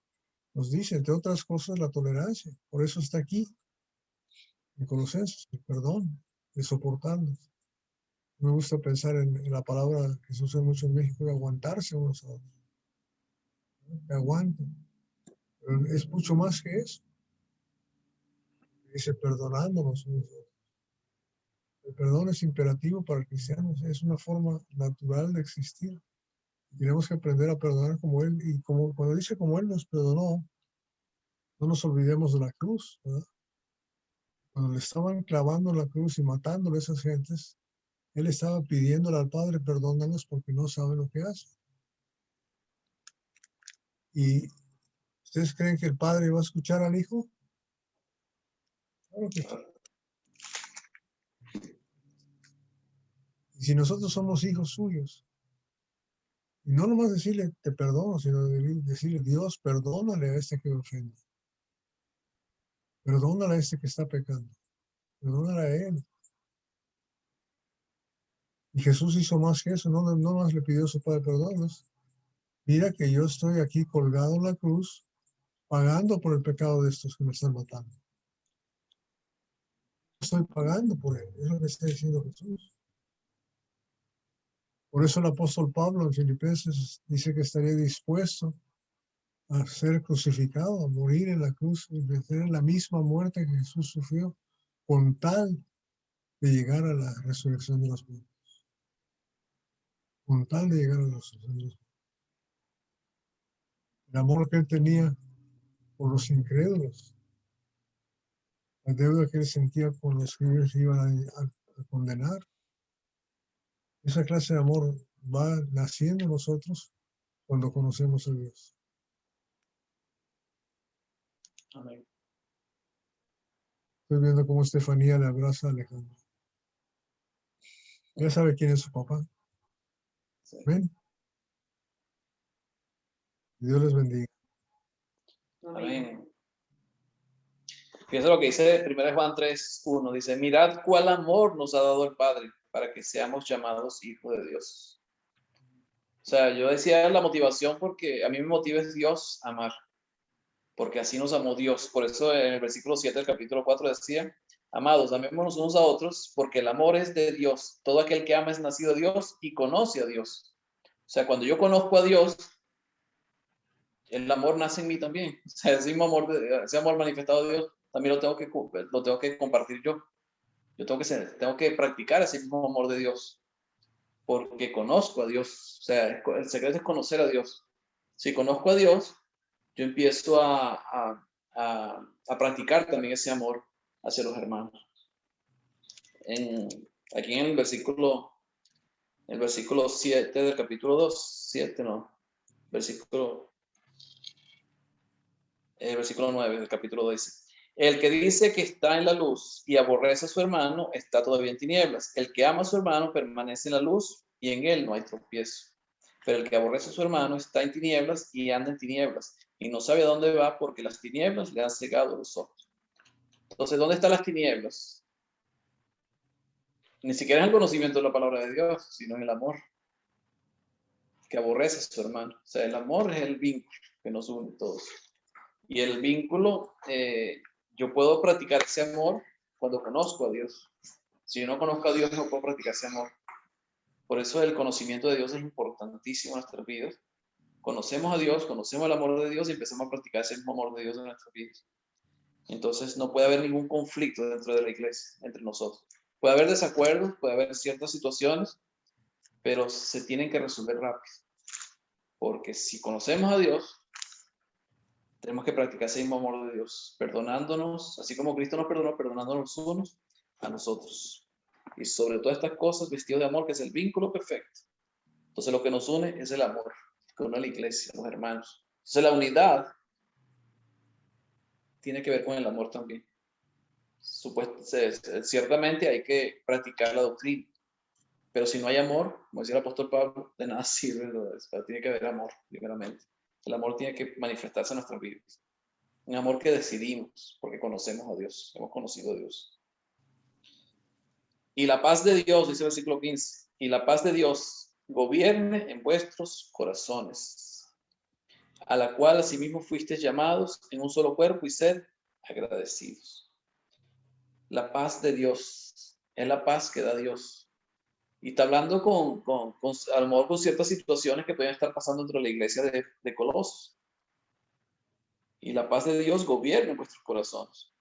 nos dice, entre otras cosas, la tolerancia. Por eso está aquí, en Colosenses, el perdón, el soportarnos. Me gusta pensar en la palabra que se usa mucho en México, de aguantarse unos a otros. Que aguanten. Pero es mucho más que eso. Dice perdonándonos unos a otros. El perdón es imperativo para cristianos, es una forma natural de existir. Tenemos que aprender a perdonar como Él, y como cuando dice como Él nos perdonó, no nos olvidemos de la cruz, ¿verdad? Cuando le estaban clavando la cruz y matándole a esas gentes, Él estaba pidiéndole al Padre, perdónalos porque no saben lo que hacen. ¿Y ustedes creen que el Padre va a escuchar al Hijo? Claro que sí. Y si nosotros somos hijos suyos, y no nomás decirle te perdono, sino decirle Dios, perdónale a este que me ofende. Perdónale a este que está pecando. Perdónale a él. Y Jesús hizo más que eso, no más le pidió a su Padre perdónanos. Mira que yo estoy aquí colgado en la cruz, pagando por el pecado de estos que me están matando. Estoy pagando por él, es lo que está diciendo Jesús. Por eso el apóstol Pablo en Filipenses dice que estaría dispuesto a ser crucificado, a morir en la cruz y tener la misma muerte que Jesús sufrió, con tal de llegar a la resurrección de los muertos. Con tal de llegar a la resurrección de los muertos. El amor que él tenía por los incrédulos, la deuda que él sentía con los que ellos iban a condenar. Esa clase de amor va naciendo en nosotros cuando conocemos a Dios. Amén. Estoy viendo cómo Estefanía le abraza a Alejandro. Ya sabe quién es su papá. Sí. Ven. Dios les bendiga. Amén. Fíjense lo que dice 1 Juan 3:1. Dice, mirad cuál amor nos ha dado el Padre para que seamos llamados hijos de Dios. O sea, yo decía la motivación porque a mí me motiva es Dios amar. porque así nos amó Dios. Por eso en el versículo 7 del capítulo 4 decía, amados, amémonos unos a otros, porque el amor es de Dios. Todo aquel que ama es nacido de Dios y conoce a Dios. O sea, cuando yo conozco a Dios, el amor nace en mí también. O sea, ese amor manifestado de Dios, también lo tengo que compartir yo. Yo tengo que practicar ese mismo amor de Dios, porque conozco a Dios. O sea, el secreto es conocer a Dios. Si conozco a Dios, yo empiezo a practicar también ese amor hacia los hermanos. Aquí en el versículo 7 del capítulo 2, 7 no, el versículo 9 del capítulo 2 dice, el que dice que está en la luz y aborrece a su hermano está todavía en tinieblas. El que ama a su hermano permanece en la luz y en él no hay tropiezo. Pero el que aborrece a su hermano está en tinieblas y anda en tinieblas y no sabe a dónde va porque las tinieblas le han cegado los ojos. Entonces, ¿dónde están las tinieblas? Ni siquiera es el conocimiento de la palabra de Dios, sino en el amor que aborrece a su hermano. O sea, el amor es el vínculo que nos une todos. Y el vínculo, yo puedo practicar ese amor cuando conozco a Dios. Si yo no conozco a Dios, no puedo practicar ese amor. Por eso el conocimiento de Dios es importantísimo en nuestras vidas. Conocemos a Dios, conocemos el amor de Dios y empezamos a practicar ese mismo amor de Dios en nuestras vidas. Entonces no puede haber ningún conflicto dentro de la iglesia, entre nosotros. Puede haber desacuerdos, puede haber ciertas situaciones, pero se tienen que resolver rápido. Porque si conocemos a Dios, tenemos que practicar ese mismo amor de Dios, perdonándonos, así como Cristo nos perdonó, perdonándonos unos a nosotros. Y sobre todas estas cosas, vestidos de amor, que es el vínculo perfecto. Entonces lo que nos une es el amor, que une a la iglesia, los hermanos. Entonces la unidad tiene que ver con el amor también. Ciertamente hay que practicar la doctrina, pero si no hay amor, como decía el apóstol Pablo, de nada sirve, tiene que haber amor, primeramente. El amor tiene que manifestarse en nuestras vidas. Un amor que decidimos, porque conocemos a Dios, hemos conocido a Dios. Y la paz de Dios, dice el versículo 15, y la paz de Dios gobierne en vuestros corazones, a la cual asimismo fuisteis llamados en un solo cuerpo y sed agradecidos. La paz de Dios es la paz que da Dios. Y está hablando a lo mejor con ciertas situaciones que pueden estar pasando dentro de la iglesia de Colosas. Y la paz de Dios gobierna en vuestros corazones.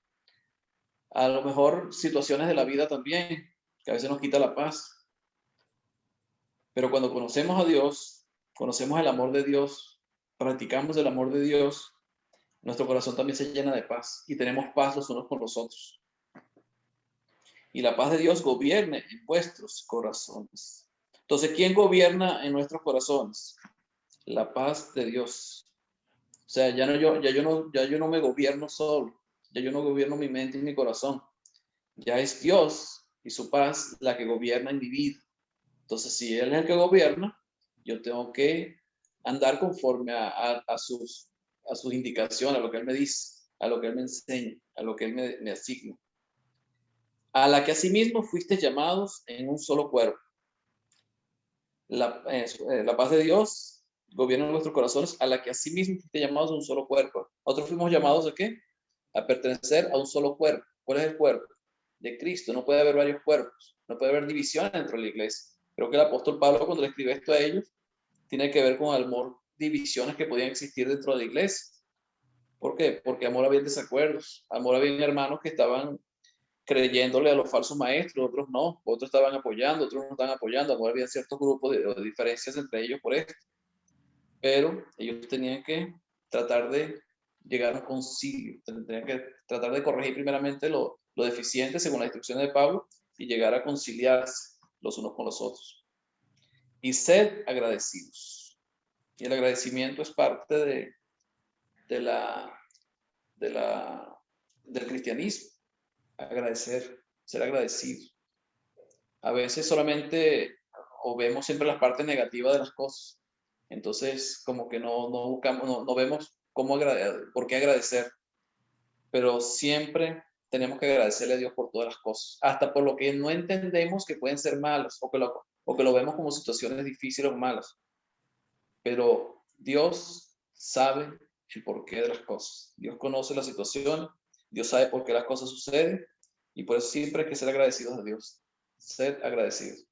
A lo mejor situaciones de la vida también, que a veces nos quita la paz. Pero cuando conocemos a Dios, conocemos el amor de Dios, practicamos el amor de Dios, nuestro corazón también se llena de paz y tenemos paz los unos con los otros. Y la paz de Dios gobierne en vuestros corazones. Entonces, ¿quién gobierna en nuestros corazones? La paz de Dios. O sea, ya yo no me gobierno solo, ya yo no gobierno mi mente y mi corazón. Ya es Dios y su paz la que gobierna en mi vida. Entonces, si Él es el que gobierna, yo tengo que andar conforme a sus indicaciones, a lo que Él me dice, a lo que Él me enseña, a lo que Él me asigna. A la que asimismo fuiste llamados en un solo cuerpo. La paz de Dios gobierna en nuestros corazones, a la que asimismo fuiste llamados en un solo cuerpo. Nosotros fuimos llamados ¿a qué? A pertenecer a un solo cuerpo. ¿Cuál es el cuerpo? De Cristo. No puede haber varios cuerpos, no puede haber divisiones dentro de la iglesia. Creo que el apóstol Pablo, cuando le escribe esto a ellos, tiene que ver con amor, divisiones que podían existir dentro de la iglesia. ¿Por qué? Porque amor había desacuerdos, amor había hermanos que estaban creyéndole a los falsos maestros, otros no, otros estaban apoyando, otros no estaban apoyando, amor había ciertos grupos de diferencias entre ellos por esto. Pero ellos tenían que tratar de llegar a un concilio, tenían que tratar de corregir primeramente lo deficiente según las instrucciones de Pablo y llegar a conciliarse los unos con los otros. Y sed agradecidos. Y el agradecimiento es parte del cristianismo. Agradecer, ser agradecido. A veces solamente o vemos siempre las partes negativas de las cosas. Entonces, como que no buscamos, no vemos por qué agradecer. Pero siempre tenemos que agradecerle a Dios por todas las cosas, hasta por lo que no entendemos que pueden ser malas o que lo vemos como situaciones difíciles o malas. Pero Dios sabe el porqué de las cosas. Dios conoce la situación, Dios sabe por qué las cosas suceden, y por eso siempre hay que ser agradecidos a Dios. Ser agradecidos.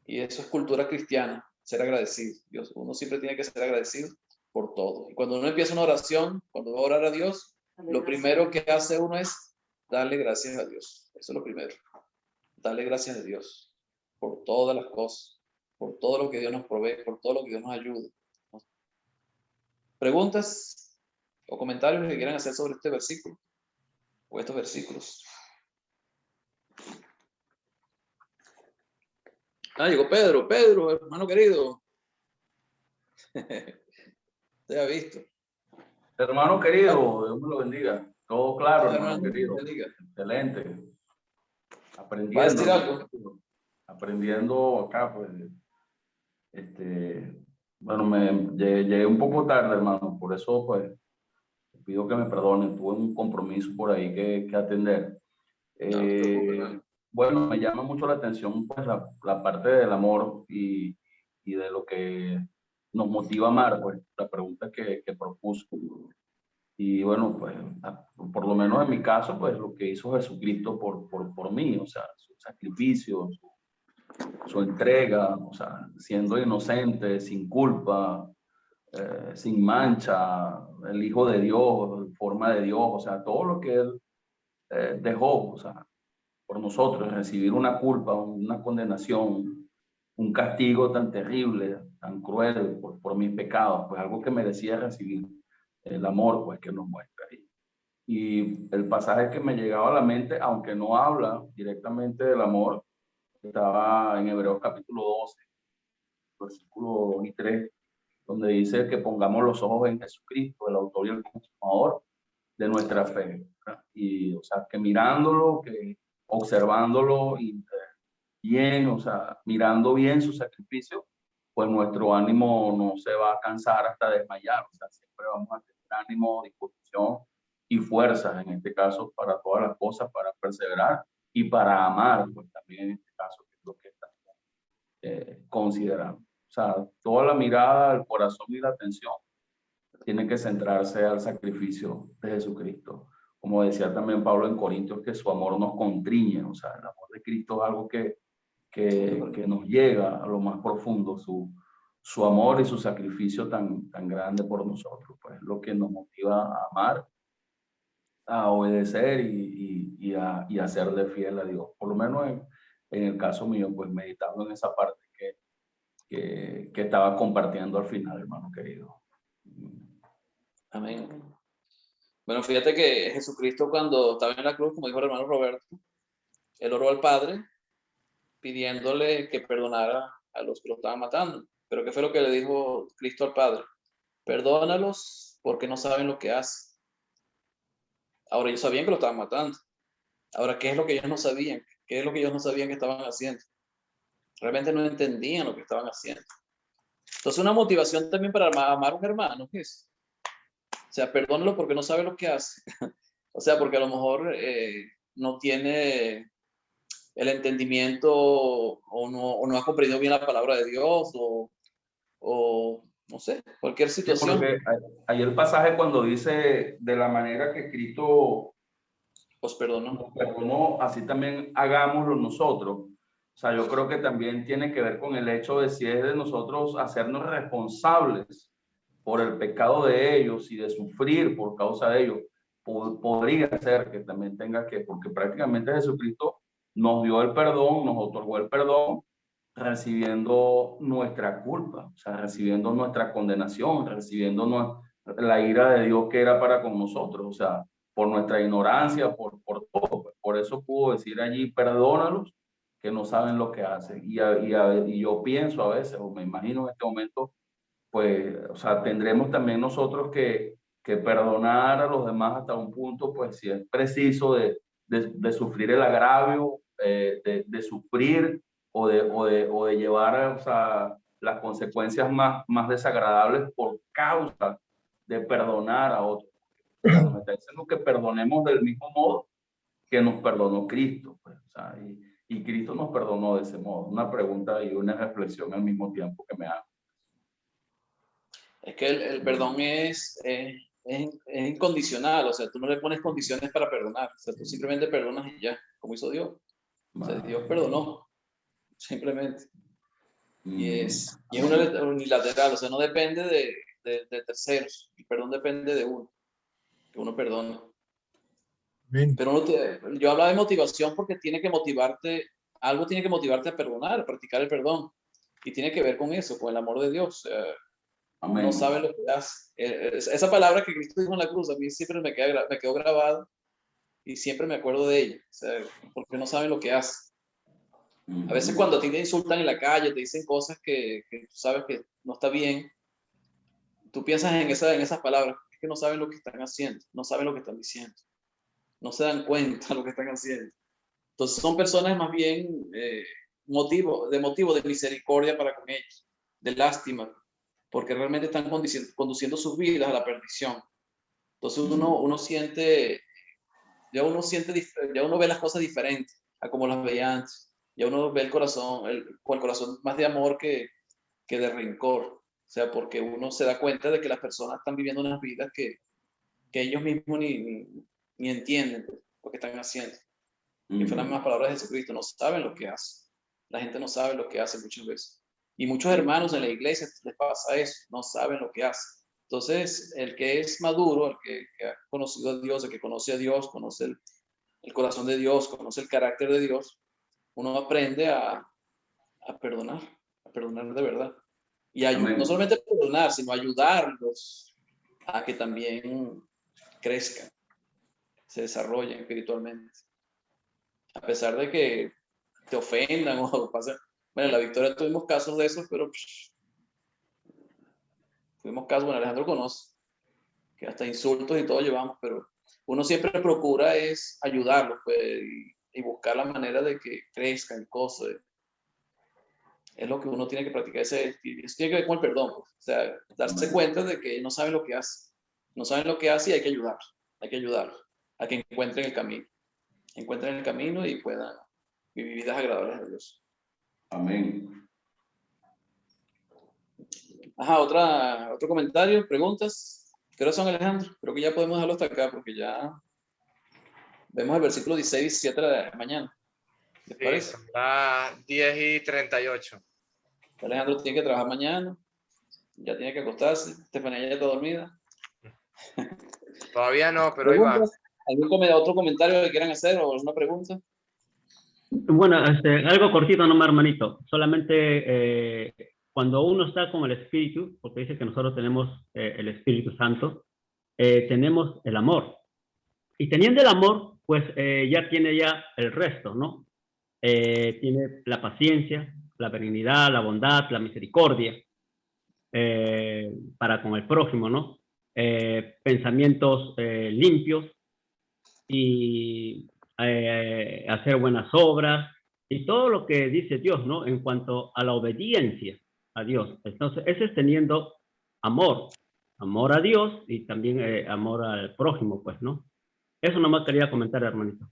Y eso es cultura cristiana, ser agradecido. Uno siempre tiene que ser agradecido por todo. Y cuando uno empieza una oración, cuando va a orar a Dios, lo primero que hace uno es darle gracias a Dios. Eso es lo primero. Darle gracias a Dios por todas las cosas, por todo lo que Dios nos provee, por todo lo que Dios nos ayuda. ¿Preguntas o comentarios que quieran hacer sobre este versículo o estos versículos? Llegó Pedro. Pedro, hermano querido. Te ha visto. Hermano querido, Dios me lo bendiga. Todo claro, hermano querido. Bendiga. Excelente. Aprendiendo. ¿Va a decir algo? Aprendiendo acá, pues. Bueno, llegué un poco tarde, hermano. Por eso, pues, pido que me perdonen. Tuve un compromiso por ahí que atender. No te preocupes. Bueno, me llama mucho la atención, pues, la parte del amor y de lo que nos motiva a amar, pues, la pregunta que propuso. Y bueno, pues, por lo menos en mi caso, pues, lo que hizo Jesucristo por mí, o sea, su sacrificio, su entrega, o sea, siendo inocente, sin culpa, sin mancha, el Hijo de Dios, forma de Dios, o sea, todo lo que Él dejó, o sea, por nosotros, recibir una culpa, una condenación, un castigo tan terrible, tan cruel por mis pecados, pues algo que merecía recibir, el amor, pues, que nos muestra. Y el pasaje que me llegaba a la mente, aunque no habla directamente del amor, estaba en Hebreos capítulo 12, versículo 2 y 3, donde dice que pongamos los ojos en Jesucristo, el autor y el consumador de nuestra fe. Y, o sea, que mirándolo, que observándolo y bien, o sea, mirando bien su sacrificio, pues nuestro ánimo no se va a cansar hasta desmayar. O sea, siempre vamos a tener ánimo, disposición y fuerzas, en este caso, para todas las cosas, para perseverar y para amar, pues también en este caso, que es lo que estamos considerando. O sea, toda la mirada, el corazón y la atención tiene que centrarse al sacrificio de Jesucristo. Como decía también Pablo en Corintios, que su amor nos contriñe, o sea, el amor de Cristo es algo que nos llega a lo más profundo, su amor y su sacrificio tan grande por nosotros, pues lo que nos motiva a amar, a obedecer y a serle fiel a Dios. Por lo menos en el caso mío, pues meditando en esa parte que estaba compartiendo al final, hermano querido. Amén. Bueno, fíjate que Jesucristo, cuando estaba en la cruz, como dijo el hermano Roberto, él oró al Padre pidiéndole que perdonara a los que lo estaban matando. Pero ¿qué fue lo que le dijo Cristo al Padre? Perdónalos porque no saben lo que hacen. Ahora, ellos sabían que lo estaban matando. Ahora, ¿qué es lo que ellos no sabían? ¿Qué es lo que ellos no sabían que estaban haciendo? Realmente no entendían lo que estaban haciendo. Entonces, una motivación también para amar a un hermano, ¿qué es? O sea, perdónalo porque no sabe lo que hace. O sea, porque a lo mejor no tiene el entendimiento o no ha comprendido bien la palabra de Dios o no sé, cualquier situación. Sí, hay el pasaje cuando dice de la manera que Cristo Os perdonó. nos perdonó, así también hagámoslo nosotros. O sea, yo creo que también tiene que ver con el hecho de si es de nosotros hacernos responsables por el pecado de ellos y de sufrir por causa de ellos. Podría ser que también tenga que, porque prácticamente Jesucristo nos dio el perdón, nos otorgó el perdón, recibiendo nuestra culpa, o sea, recibiendo nuestra condenación, recibiendo la ira de Dios que era para con nosotros, o sea, por nuestra ignorancia, por todo. Por eso pudo decir allí, perdónalos, que no saben lo que hacen. Y yo pienso a veces, o me imagino en este momento, pues, o sea, tendremos también nosotros que perdonar a los demás hasta un punto, pues, si es preciso de sufrir el agravio, de sufrir o de llevar, o sea, las consecuencias más desagradables por causa de perdonar a otros. Me está diciendo que perdonemos del mismo modo que nos perdonó Cristo, pues, o sea, y Cristo nos perdonó de ese modo. Una pregunta y una reflexión al mismo tiempo que me hago. Es que el perdón es es incondicional, o sea, tú no le pones condiciones para perdonar, o sea, tú simplemente perdonas y ya, como hizo Dios. O sea, Dios perdonó, simplemente. Y es unilateral, o sea, no depende de terceros, el perdón depende de uno, que uno perdona. Amén. Pero yo hablaba de motivación porque tiene que motivarte, algo tiene que motivarte a perdonar, a practicar el perdón. Y tiene que ver con eso, con el amor de Dios. Amén. No sabe lo que hace. Esa palabra que Cristo dijo en la cruz, a mí siempre me quedó grabada y siempre me acuerdo de ella. O sea, porque no saben lo que hace. A veces cuando a ti te insultan en la calle, te dicen cosas que tú sabes que no está bien, tú piensas en esas palabras, es que no saben lo que están haciendo, no saben lo que están diciendo, no se dan cuenta de lo que están haciendo. Entonces son personas más bien de motivo de misericordia para con ellos, de lástima, porque realmente están conduciendo sus vidas a la perdición. Entonces uno siente, ya uno ve las cosas diferentes a como las veía antes. Ya uno ve el corazón, con el corazón más de amor que de rencor. O sea, porque uno se da cuenta de que las personas están viviendo unas vidas que ellos mismos ni entienden lo que están haciendo. Que fueron las mismas palabras de Jesucristo, no saben lo que hace. La gente no sabe lo que hace muchas veces. Y muchos hermanos en la iglesia les pasa eso, no saben lo que hace. Entonces, el que es maduro, el que ha conocido a Dios, el que conoce a Dios, conoce el corazón de Dios, conoce el carácter de Dios, uno aprende a perdonar de verdad. Y no solamente perdonar, sino ayudarlos a que también crezcan, se desarrollen espiritualmente. A pesar de que te ofendan o pasen. Bueno, en la Victoria tuvimos casos de esos, pero tuvimos casos, bueno, Alejandro conoce, que hasta insultos y todo llevamos, pero uno siempre procura es ayudarlos pues, y buscar la manera de que crezcan cosas. Es lo que uno tiene que practicar, eso tiene que ver con el perdón, pues. O sea, darse cuenta de que no saben lo que hace, no saben lo que hace y hay que ayudarlos a que encuentren el camino y puedan vivir vidas agradables a Dios. Amén. Ajá, otro comentario, preguntas. ¿Qué hora son, Alejandro? Creo que ya podemos dejarlo hasta acá porque ya vemos el versículo 16 y 17 de la mañana. ¿Les parece? Son las 10:38. Alejandro tiene que trabajar mañana, ya tiene que acostarse. Estefanía ya está dormida. Todavía no, pero ahí va. ¿Otro comentario que quieran hacer o alguna pregunta? Bueno, algo cortito nomás, hermanito. Solamente cuando uno está con el Espíritu, porque dice que nosotros tenemos el Espíritu Santo, tenemos el amor. Y teniendo el amor, pues ya tiene ya el resto, ¿no? Tiene la paciencia, la benignidad, la bondad, la misericordia para con el prójimo, ¿no? Pensamientos limpios y hacer buenas obras y todo lo que dice Dios, ¿no? En cuanto a la obediencia a Dios. Entonces, ese es teniendo amor a Dios y también amor al prójimo, pues, ¿no? Eso nomás quería comentar, hermanito.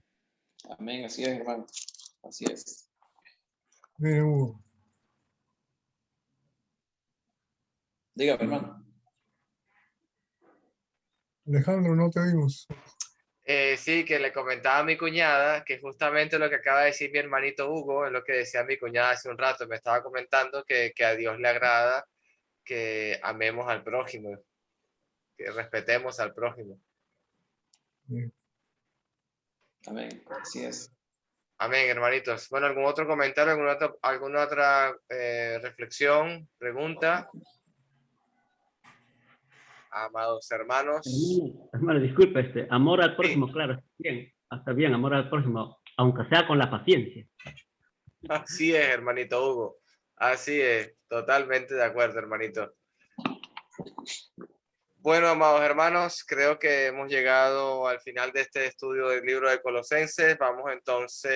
Amén, así es, hermano. Así es. Mire, Hugo. Dígame, hermano. Alejandro, no te oímos. Sí, que le comentaba a mi cuñada que justamente lo que acaba de decir mi hermanito Hugo es lo que decía mi cuñada hace un rato. Me estaba comentando que a Dios le agrada que amemos al prójimo, que respetemos al prójimo. Bien. Amén, así es. Amén, hermanitos. Bueno, ¿algún otro comentario, alguna otra reflexión, pregunta? Amados hermanos. Hermano, disculpe, amor al prójimo, Sí. claro, está bien, amor al prójimo, aunque sea con la paciencia. Así es, hermanito Hugo. Así es, totalmente de acuerdo, hermanito. Bueno, amados hermanos, creo que hemos llegado al final de este estudio del libro de Colosenses. Vamos entonces